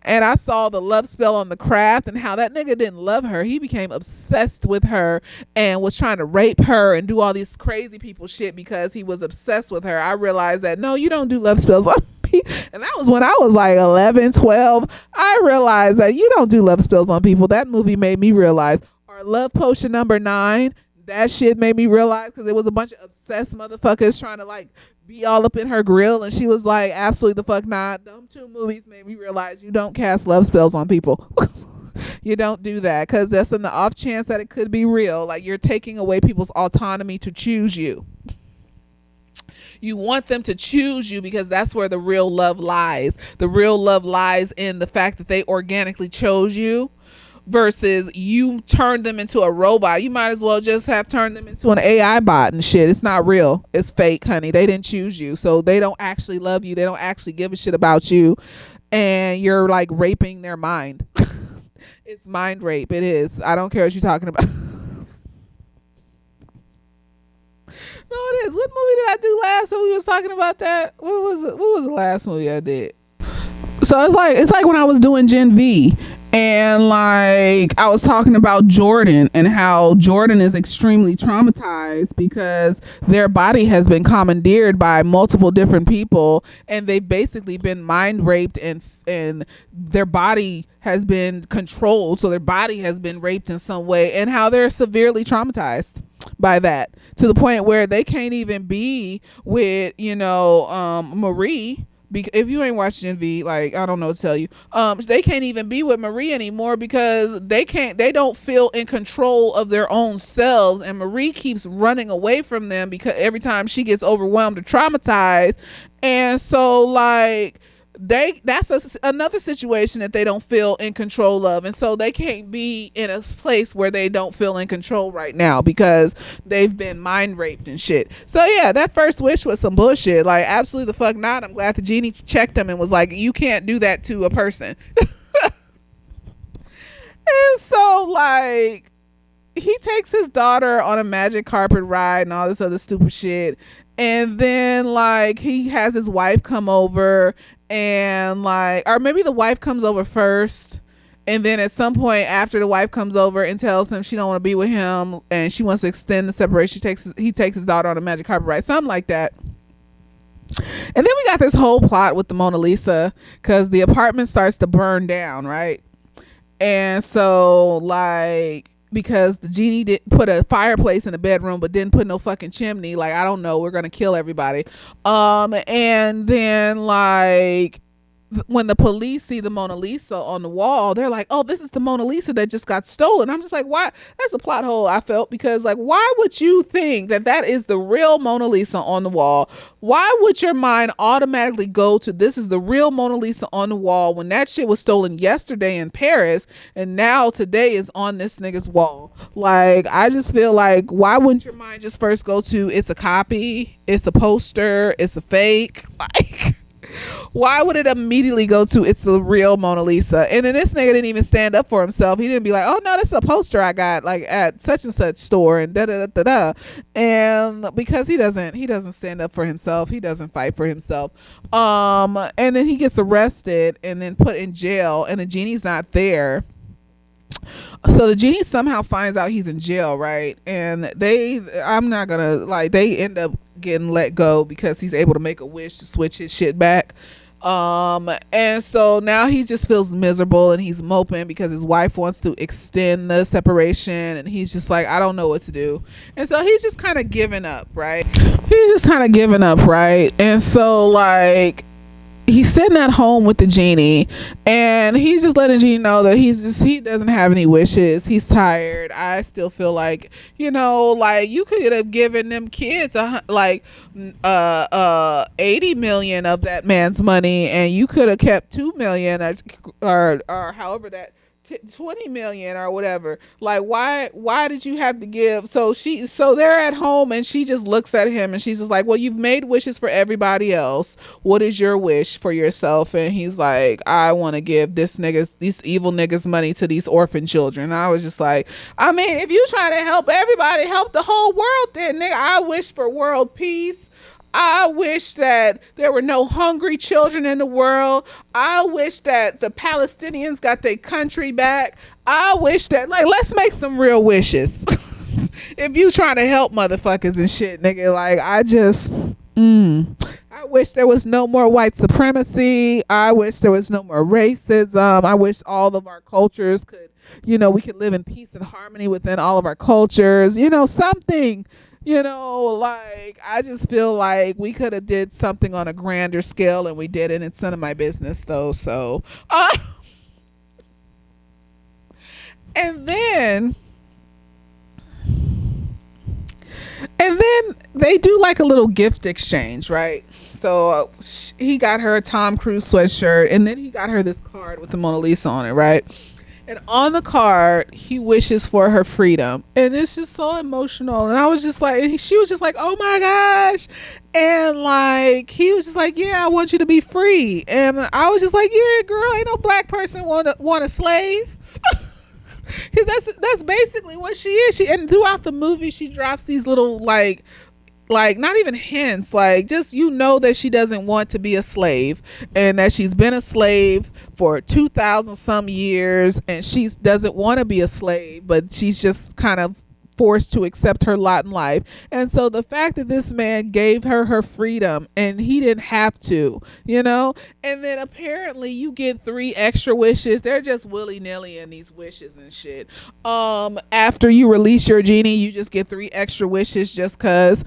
and I saw the love spell on The Craft and how that nigga didn't love her, he became obsessed with her and was trying to rape her and do all these crazy people shit because he was obsessed with her. I realized that, no, you don't do love spells on me. And that was when I was like 11, 12. I realized that you don't do love spells on people. That movie made me realize. Or Love Potion number 9. That shit made me realize, because it was a bunch of obsessed motherfuckers trying to like be all up in her grill, and she was like, absolutely the fuck not. Them 2 movies made me realize you don't cast love spells on people. You don't do that, because that's in the off chance that it could be real. Like, you're taking away people's autonomy to choose you. You want them to choose you because that's where the real love lies. The real love lies in the fact that they organically chose you versus you turned them into a robot. You might as well just have turned them into an AI bot and shit. It's not real. It's fake, honey. They didn't choose you. So they don't actually love you. They don't actually give a shit about you. And you're like raping their mind. It's mind rape. It is. I don't care what you're talking about. No, it is. What movie did I do last time we was talking about that? What was it? What was the last movie I did? So it's like when I was doing Gen V, and like I was talking about Jordan and how Jordan is extremely traumatized because their body has been commandeered by multiple different people, and they've basically been mind raped, and their body has been controlled, so their body has been raped in some way, and how they're severely traumatized by that to the point where they can't even be with Marie. If you ain't watched Gen V, like, I don't know what to tell you, they can't even be with Marie anymore because they don't feel in control of their own selves, and Marie keeps running away from them because every time she gets overwhelmed or traumatized. And so like that's another situation that they don't feel in control of, and so they can't be in a place where they don't feel in control right now because they've been mind raped and shit. So yeah, that first wish was some bullshit. Like, absolutely the fuck not. I'm glad the genie checked him and was like, you can't do that to a person. And so like he takes his daughter on a magic carpet ride and all this other stupid shit, and then like he has his wife come over, and like, or maybe the wife comes over first, and then at some point after the wife comes over and tells him she don't want to be with him and she wants to extend the separation, he takes his daughter on a magic carpet ride, something like that. And then we got this whole plot with the Mona Lisa because the apartment starts to burn down, right? And so like, because the genie did put a fireplace in the bedroom but didn't put no fucking chimney, like, I don't know, we're gonna kill everybody. And then like when the police see the Mona Lisa on the wall, they're like, oh, this is the Mona Lisa that just got stolen. I'm just like, why? That's a plot hole I felt, because like, why would you think that that is the real Mona Lisa on the wall? Why would your mind automatically go to this is the real Mona Lisa on the wall when that shit was stolen yesterday in Paris and now today is on this nigga's wall? Like, I just feel like, why wouldn't your mind just first go to it's a copy, it's a poster, it's a fake? Like, why would it immediately go to it's the real Mona Lisa? And then this nigga didn't even stand up for himself. He didn't be like, oh no, that's a poster I got like at such and such store and da da da da. And because he doesn't stand up for himself, he doesn't fight for himself. And then he gets arrested and then put in jail, and the genie's not there. So the genie somehow finds out he's in jail, right? And they end up getting let go because he's able to make a wish to switch his shit back. And so now he just feels miserable and he's moping because his wife wants to extend the separation, and he's just like, I don't know what to do. And so he's just kind of giving up, right? And so like, he's sitting at home with the genie, and he's just letting Genie know that he doesn't have any wishes. He's tired. I still feel like, like you could have given them kids 80 million of that man's money, and you could have kept 2 million or however that 20 million or whatever. Like, why did you have to give? So they're at home, and she just looks at him and she's just like, well, you've made wishes for everybody else. What is your wish for yourself? And he's like, I want to give these evil niggas money to these orphan children. And I was just like, I mean, if you trying to help everybody, help the whole world then, nigga. I wish for world peace. I wish that there were no hungry children in the world. I wish that the Palestinians got their country back. I wish that, like, let's make some real wishes. If you trying to help motherfuckers and shit, nigga, like, I wish there was no more white supremacy. I wish there was no more racism. I wish all of our cultures could, we could live in peace and harmony within all of our cultures, something. Like, I just feel like we could have did something on a grander scale, and we didn't. It's none of my business though. So, and then they do like a little gift exchange, right? So he got her a Tom Cruise sweatshirt, and then he got her this card with the Mona Lisa on it, right? And on the card, he wishes for her freedom, and it's just so emotional. And I was just like, and she was just like, "Oh my gosh!" And like he was just like, "Yeah, I want you to be free." And I was just like, "Yeah, girl, ain't no black person want a slave." Because that's basically what she is. She, and throughout the movie, she drops these little like not even hints, like just that she doesn't want to be a slave, and that she's been a slave for 2,000 some years, and she doesn't want to be a slave, but she's just kind of forced to accept her lot in life. And so the fact that this man gave her freedom and he didn't have to, and then apparently you get 3 extra wishes. They're just willy-nilly in these wishes and shit. After you release your genie, you just get 3 extra wishes just cause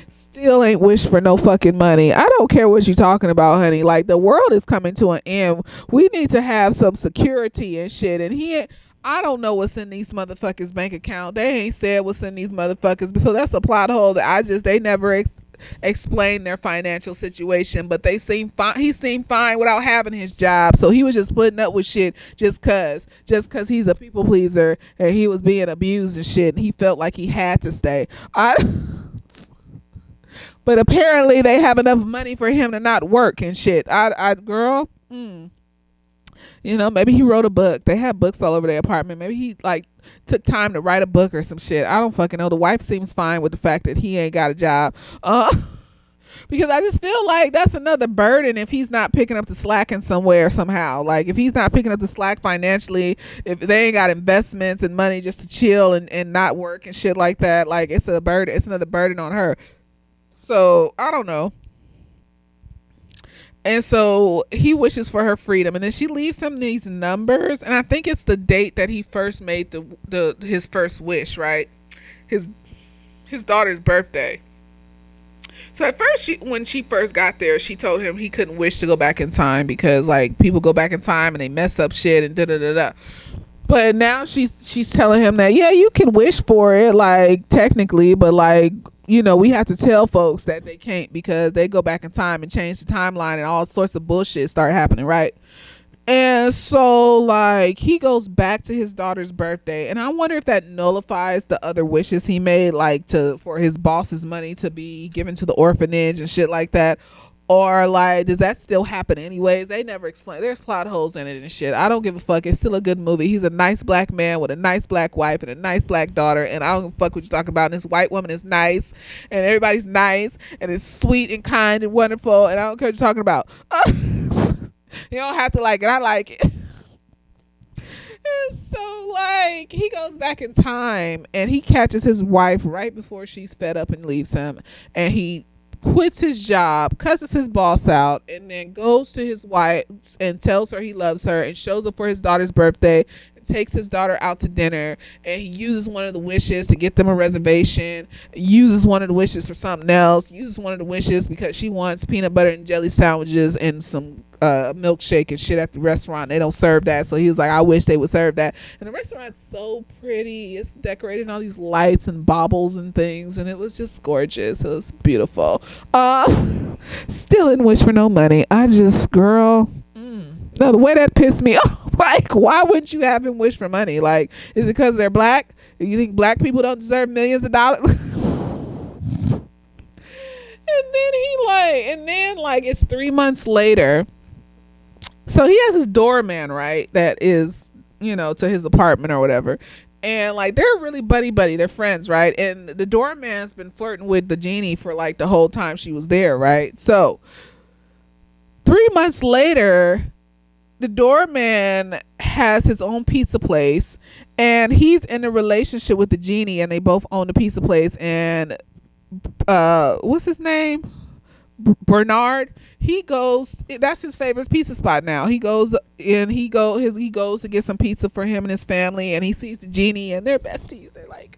still ain't wish for no fucking money. I don't care what you talking about, honey. Like, the world is coming to an end. We need to have some security and shit. And I don't know what's in these motherfuckers' bank account. They ain't said what's in these motherfuckers. So that's a plot hole that they never explained their financial situation. But they seem fine. He seemed fine without having his job. So he was just putting up with shit just cause he's a people pleaser and he was being abused and shit. And he felt like he had to stay. But apparently they have enough money for him to not work and shit. Girl. Maybe he wrote a book. They have books all over their apartment. Maybe he took time to write a book or some shit. I don't fucking know. The wife seems fine with the fact that he ain't got a job. Because I just feel like that's another burden if he's not picking up the slack in somewhere somehow. Like, if he's not picking up the slack financially, if they ain't got investments and money just to chill and not work and shit like that, like, it's a burden. It's another burden on her. So I don't know. And so he wishes for her freedom, and then she leaves him these numbers, and I think it's the date that he first made his first wish, right? His daughter's birthday. So at first, when she first got there, she told him he couldn't wish to go back in time because like people go back in time and they mess up shit and da da da da. But now she's telling him that, yeah, you can wish for it, like, technically, but like, we have to tell folks that they can't because they go back in time and change the timeline and all sorts of bullshit start happening, right? And so like he goes back to his daughter's birthday, and I wonder if that nullifies the other wishes he made, like for his boss's money to be given to the orphanage and shit like that. Or like, does that still happen anyways? They never explain. There's plot holes in it and shit. I don't give a fuck. It's still a good movie. He's a nice black man with a nice black wife and a nice black daughter. And I don't give a fuck what you're talking about. And this white woman is nice. And everybody's nice. And it's sweet and kind and wonderful. And I don't care what you're talking about. You don't have to like it. I like it. And so like he goes back in time and he catches his wife right before she's fed up and leaves him. And he quits his job, cusses his boss out, and then goes to his wife and tells her he loves her and shows up for his daughter's birthday and takes his daughter out to dinner. And he uses one of the wishes to get them a reservation, uses one of the wishes for something else, uses one of the wishes because she wants peanut butter and jelly sandwiches and some milkshake and shit at the restaurant. They don't serve that, so he was like, I wish they would serve that. And the restaurant's so pretty. It's decorated in all these lights and baubles and things, and it was just gorgeous. It was beautiful. Still didn't wish for no money. Girl, no, the way that pissed me off. Like, why wouldn't you have him wish for money? Like, is it because they're black? You think black people don't deserve millions of dollars? And then it's 3 months later. So he has his doorman, right? That is, to his apartment or whatever. And like, they're really buddy. They're friends, right? And the doorman's been flirting with the genie for like the whole time she was there, right? So 3 months later, the doorman has his own pizza place, and he's in a relationship with the genie, and they both own the pizza place. And what's his name? Bernard. That's his favorite pizza spot now. He goes to get some pizza for him and his family, and he sees the genie, and they're besties. They're like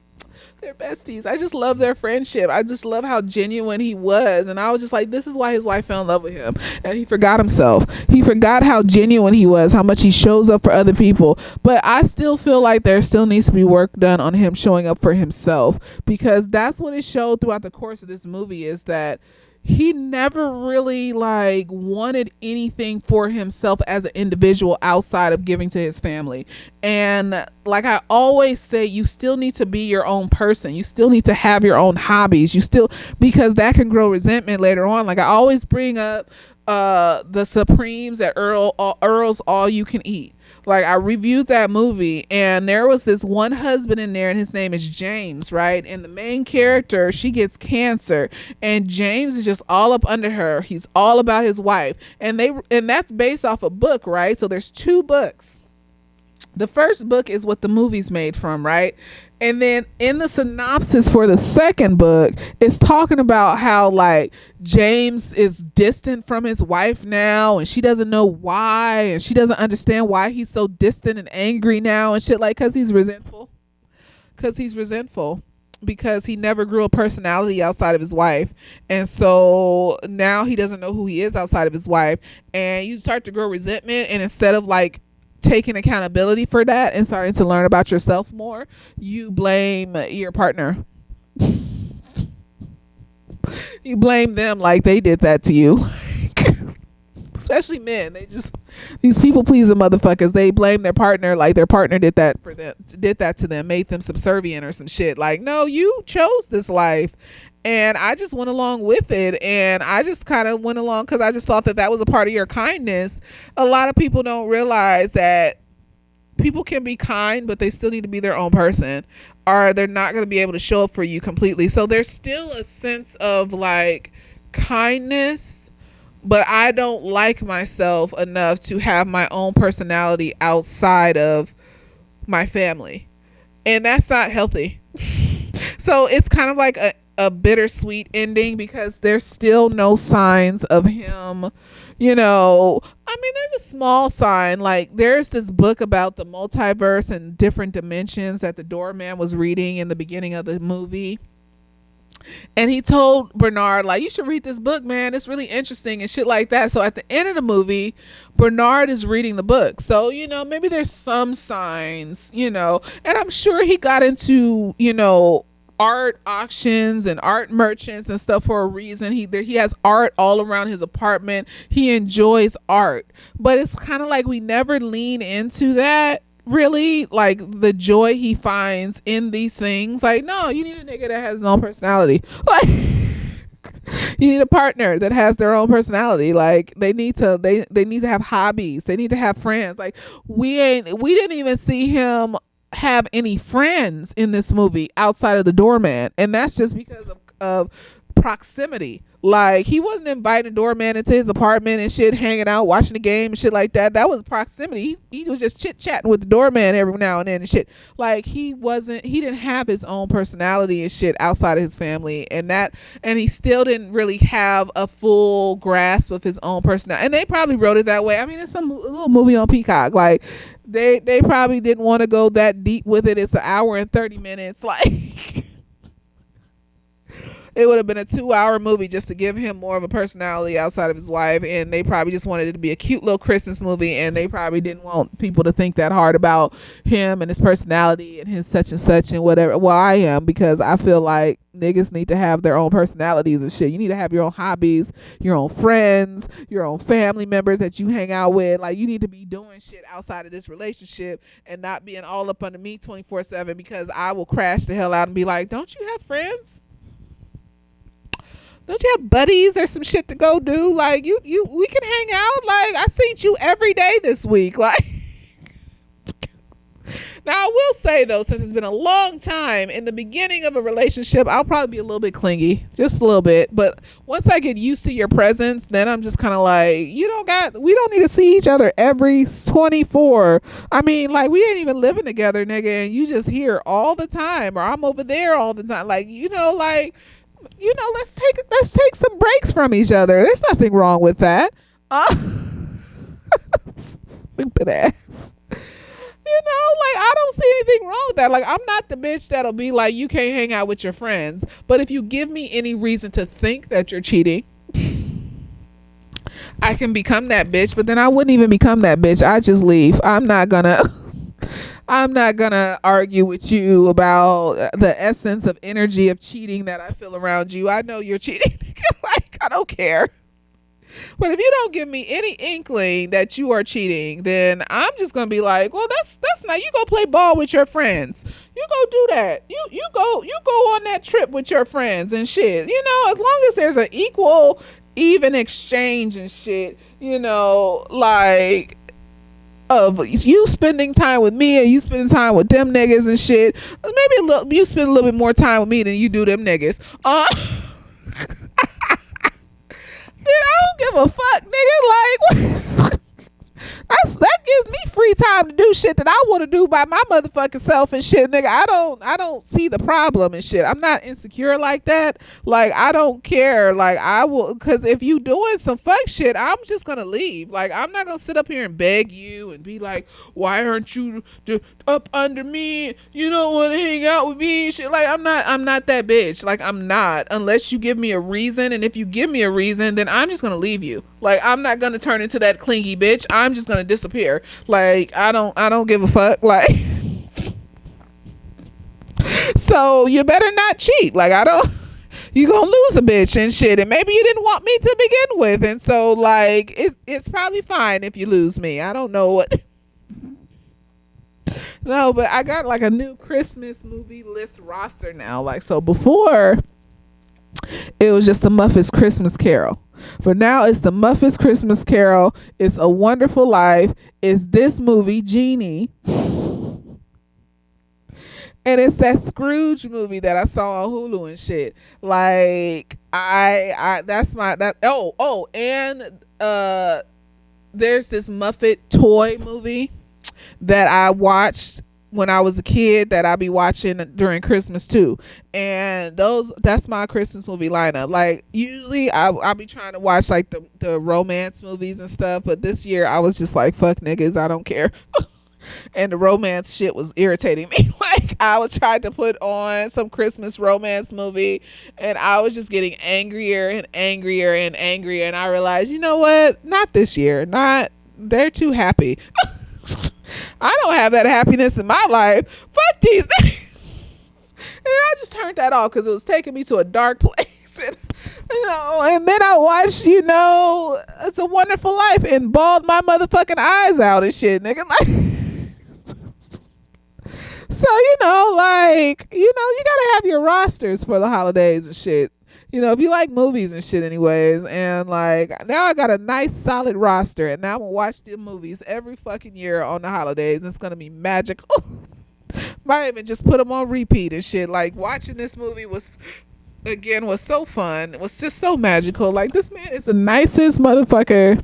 They're besties. I just love their friendship. I just love how genuine he was. And I was just like, this is why his wife fell in love with him. And he forgot himself. He forgot how genuine he was, how much he shows up for other people. But I still feel like there still needs to be work done on him showing up for himself, because that's what it showed throughout the course of this movie, is that he never really like wanted anything for himself as an individual outside of giving to his family. And like I always say, you still need to be your own person. You still need to have your own hobbies. You still, because that can grow resentment later on. Like I always bring up the Supremes at Earl's All You Can Eat. Like I reviewed that movie, and there was this one husband in there, and his name is James, right? And the main character, she gets cancer, and James is just all up under her. He's all about his wife, and that's based off a book, right? So there's 2 books. The first book is what the movie's made from, right? And then in the synopsis for the second book, it's talking about how like James is distant from his wife now, and she doesn't know why, and she doesn't understand why he's so distant and angry now and shit, like because he's resentful. Because he never grew a personality outside of his wife, and so now he doesn't know who he is outside of his wife, and you start to grow resentment, and instead of like taking accountability for that and starting to learn about yourself more, you blame your partner. You blame them like they did that to you. Especially men, these people pleasing motherfuckers, they blame their partner like their partner did that to them, made them subservient or some shit. Like, no, you chose this life. And I just went along with it, and I just kind of went along because I just thought that was a part of your kindness. A lot of people don't realize that people can be kind, but they still need to be their own person, or they're not going to be able to show up for you completely. So there's still a sense of like kindness, but I don't like myself enough to have my own personality outside of my family, and that's not healthy. So it's kind of like a bittersweet ending, because there's still no signs of him, you know. I mean, there's a small sign, like there's this book about the multiverse and different dimensions that the doorman was reading in the beginning of the movie, and he told Bernard like, you should read this book, man, it's really interesting and shit like that. So at the end of the movie, Bernard is reading the book, so you know, maybe there's some signs, you know. And I'm sure he got into, you know, art auctions and art merchants and stuff for a reason. He has art all around his apartment. He enjoys art, but it's kind of like we never lean into that, really, like the joy he finds in these things. Like, no, you need a nigga that has his own personality. Like, you need a partner that has their own personality. Like, they need to have hobbies. They need to have friends. Like, we didn't even see him have any friends in this movie outside of the doorman, and that's just because of proximity. Like, he wasn't inviting the doorman into his apartment and shit, hanging out, watching the game and shit like that. That was proximity. He was just chit-chatting with the doorman every now and then and shit. Like, he didn't have his own personality and shit outside of his family, and he still didn't really have a full grasp of his own personality. And they probably wrote it that way. I mean, it's a little movie on Peacock. Like, they probably didn't want to go that deep with it. It's an hour and 30 minutes. Like, it would have been a 2-hour movie just to give him more of a personality outside of his wife, and they probably just wanted it to be a cute little Christmas movie, and they probably didn't want people to think that hard about him and his personality and his such and such and whatever. Well, I am, because I feel like niggas need to have their own personalities and shit. You need to have your own hobbies, your own friends, your own family members that you hang out with. Like, you need to be doing shit outside of this relationship and not being all up under me 24/7, because I will crash the hell out and be like, don't you have friends? Don't you have buddies or some shit to go do? Like, we can hang out. Like, I seen you every day this week. Like, now I will say though, since it's been a long time, in the beginning of a relationship, I'll probably be a little bit clingy, just a little bit. But once I get used to your presence, then I'm just kind of like, we don't need to see each other every 24. I mean, like, we ain't even living together, nigga, and you just here all the time, or I'm over there all the time. Like, let's take some breaks from each other. There's nothing wrong with that. Stupid ass. Like, I don't see anything wrong with that. Like, I'm not the bitch that'll be like, you can't hang out with your friends. But if you give me any reason to think that you're cheating, I can become that bitch. But then I wouldn't even become that bitch. I just leave. I'm not gonna argue with you about the essence of energy of cheating that I feel around you. I know you're cheating. Like, I don't care. But if you don't give me any inkling that you are cheating, then I'm just gonna be like, well, that's not. You go play ball with your friends. You go do that. You go on that trip with your friends and shit. You know, as long as there's an equal, even exchange and shit. You know, like, of you spending time with me and you spending time with them niggas and shit. Maybe you spend a little bit more time with me than you do them niggas. I don't give a fuck, nigga. Like, that gives me free time to do shit that I want to do by my motherfucking self and shit, nigga. I don't see the problem and shit. I'm not insecure like that. Like, I don't care. Like, I will, because if you doing some fuck shit, I'm just gonna leave. Like, I'm not gonna sit up here and beg you and be like, why aren't you up under me? You don't want to hang out with me and shit. Like, I'm not that bitch. Like, I'm not, unless you give me a reason. And if you give me a reason, then I'm just gonna leave you. Like, I'm not gonna turn into that clingy bitch. I'm just gonna disappear. Like, I don't give a fuck. Like, so you better not cheat. Like, you gonna lose a bitch and shit, and maybe you didn't want me to begin with, and so, like, it's probably fine if you lose me. I don't know what. No, but I got like a new Christmas movie list roster now. Like, so before it was just the Muppets Christmas Carol. But now it's the Muppets Christmas Carol. It's A Wonderful Life. It's this movie, Genie. And it's that Scrooge movie that I saw on Hulu and shit. Like, and there's this Muppet toy movie that I watched when I was a kid that I be watching during Christmas too. And that's my Christmas movie lineup. Like, usually I'll be trying to watch like the romance movies and stuff, but this year I was just like, fuck niggas, I don't care. And the romance shit was irritating me. Like, I was trying to put on some Christmas romance movie and I was just getting angrier and angrier and angrier, and I realized, you know what? Not this year. They're too happy. I don't have that happiness in my life. Fuck these things. And I just turned that off because it was taking me to a dark place. And, and then I watched, It's a Wonderful Life and bawled my motherfucking eyes out and shit, nigga. Like, so, you gotta have your rosters for the holidays and shit. If you like movies and shit anyways, and like, now I got a nice solid roster, and now I'm gonna watch the movies every fucking year on the holidays. It's gonna be magical. Might even just put them on repeat and shit. Like, watching this movie was so fun. It was just so magical. Like, this man is the nicest motherfucker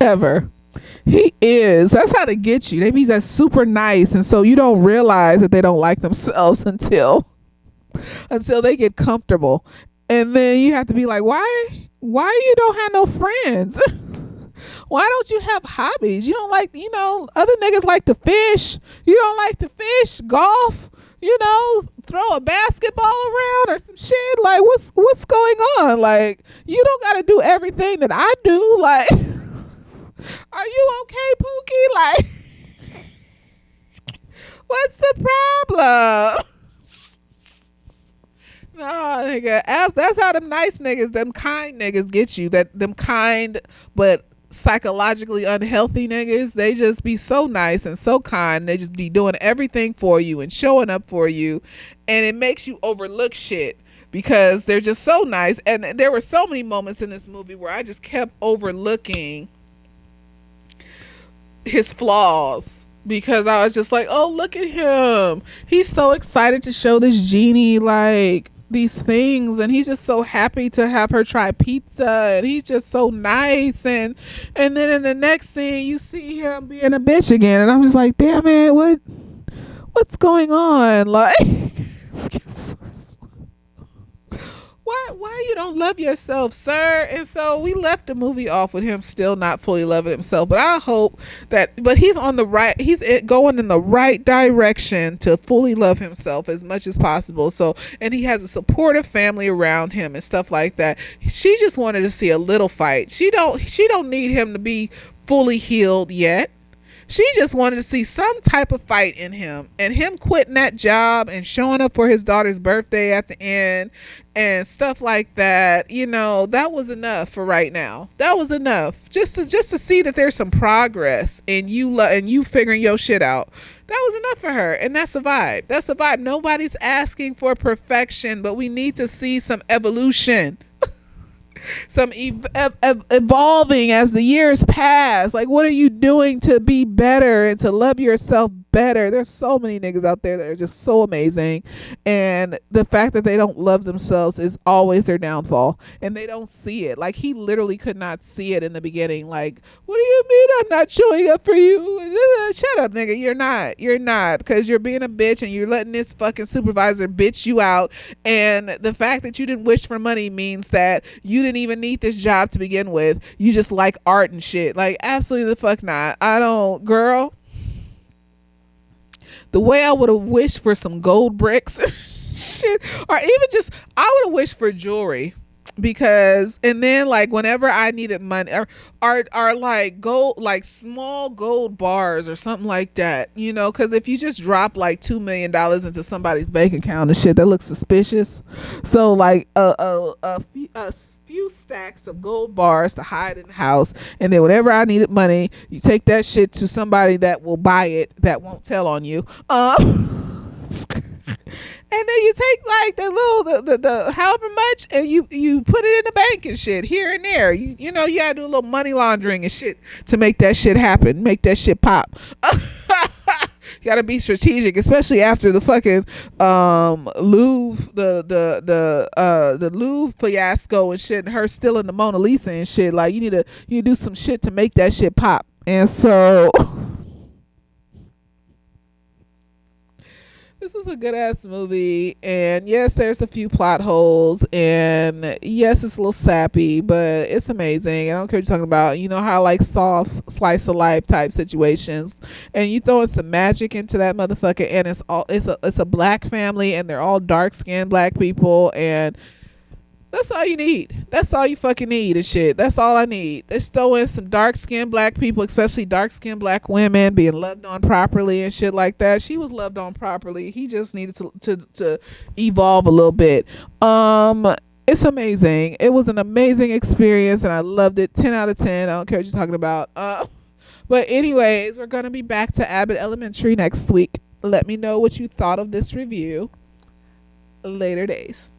ever. He is. That's how they get you. They be just super nice, and so you don't realize that they don't like themselves until they get comfortable. And then you have to be like, why you don't have no friends? Why don't you have hobbies? You don't like, other niggas like to fish. You don't like to fish, golf, throw a basketball around or some shit. Like, what's going on? Like, you don't got to do everything that I do. Like, are you okay, Pookie? Like, what's the problem? No, nigga, that's how them nice niggas, them kind niggas get you. Them kind but psychologically unhealthy niggas, they just be so nice and so kind. They just be doing everything for you and showing up for you, and it makes you overlook shit because they're just so nice. And there were so many moments in this movie where I just kept overlooking his flaws, because I was just like, oh, look at him. He's so excited to show this Genie, like, these things, and he's just so happy to have her try pizza, and he's just so nice, and then in the next scene you see him being a bitch again, and I'm just like, damn it, what's going on? Like, why you don't love yourself, sir? And so we left the movie off with him still not fully loving himself, but I hope but he's on the right, he's going in the right direction to fully love himself as much as possible. So, and he has a supportive family around him and stuff like that. She just wanted to see a little fight. She don't need him to be fully healed yet. She just wanted to see some type of fight in him, and him quitting that job and showing up for his daughter's birthday at the end and stuff like that. You know, that was enough for right now. That was enough just to see that there's some progress in you and you figuring your shit out. That was enough for her, and that's a vibe. That's a vibe. Nobody's asking for perfection, but we need to see some evolution. Some evolving as the years pass. Like, what are you doing to be better and to love yourself better? There's so many niggas out there that are just so amazing, and the fact that they don't love themselves is always their downfall, and they don't see it. Like, he literally could not see it in the beginning. Like, what do you mean I'm not showing up for you? Shut up, nigga. You're not, because you're being a bitch and you're letting this fucking supervisor bitch you out. And the fact that you didn't wish for money means that you didn't even need this job to begin with. You just like art and shit. Like, absolutely the fuck not. I don't, girl. The way I would have wished for some gold bricks shit, or even just, I would have wished for jewelry, because, and then like whenever I needed money, or like gold, like small gold bars or something like that, you know, because if you just drop like $2 million into somebody's bank account and shit, that looks suspicious. So like a few stacks of gold bars to hide in the house, and then whenever I needed money, you take that shit to somebody that will buy it, that won't tell on you. And then you take like the however much, and you put it in the bank and shit here and there. You know, you gotta do a little money laundering and shit to make that shit happen, make that shit pop. You gotta be strategic, especially after the fucking Louvre, the Louvre fiasco and shit, and her stealing the Mona Lisa and shit. Like, you need to do some shit to make that shit pop. And so this was a good ass movie, and yes, there's a few plot holes, and yes, it's a little sappy, but it's amazing. I don't care what you're talking about. You know how I like soft slice of life type situations, and you throw in some magic into that motherfucker, and it's a black family, and they're all dark skinned black people, and that's all you need. That's all you fucking need and shit. That's all I need. Let's throw in some dark-skinned black people, especially dark-skinned black women being loved on properly and shit like that. She was loved on properly. He just needed to evolve a little bit. It's amazing. It was an amazing experience, and I loved it. 10 out of 10. I don't care what you're talking about. But anyways, we're going to be back to Abbott Elementary next week. Let me know what you thought of this review. Later days.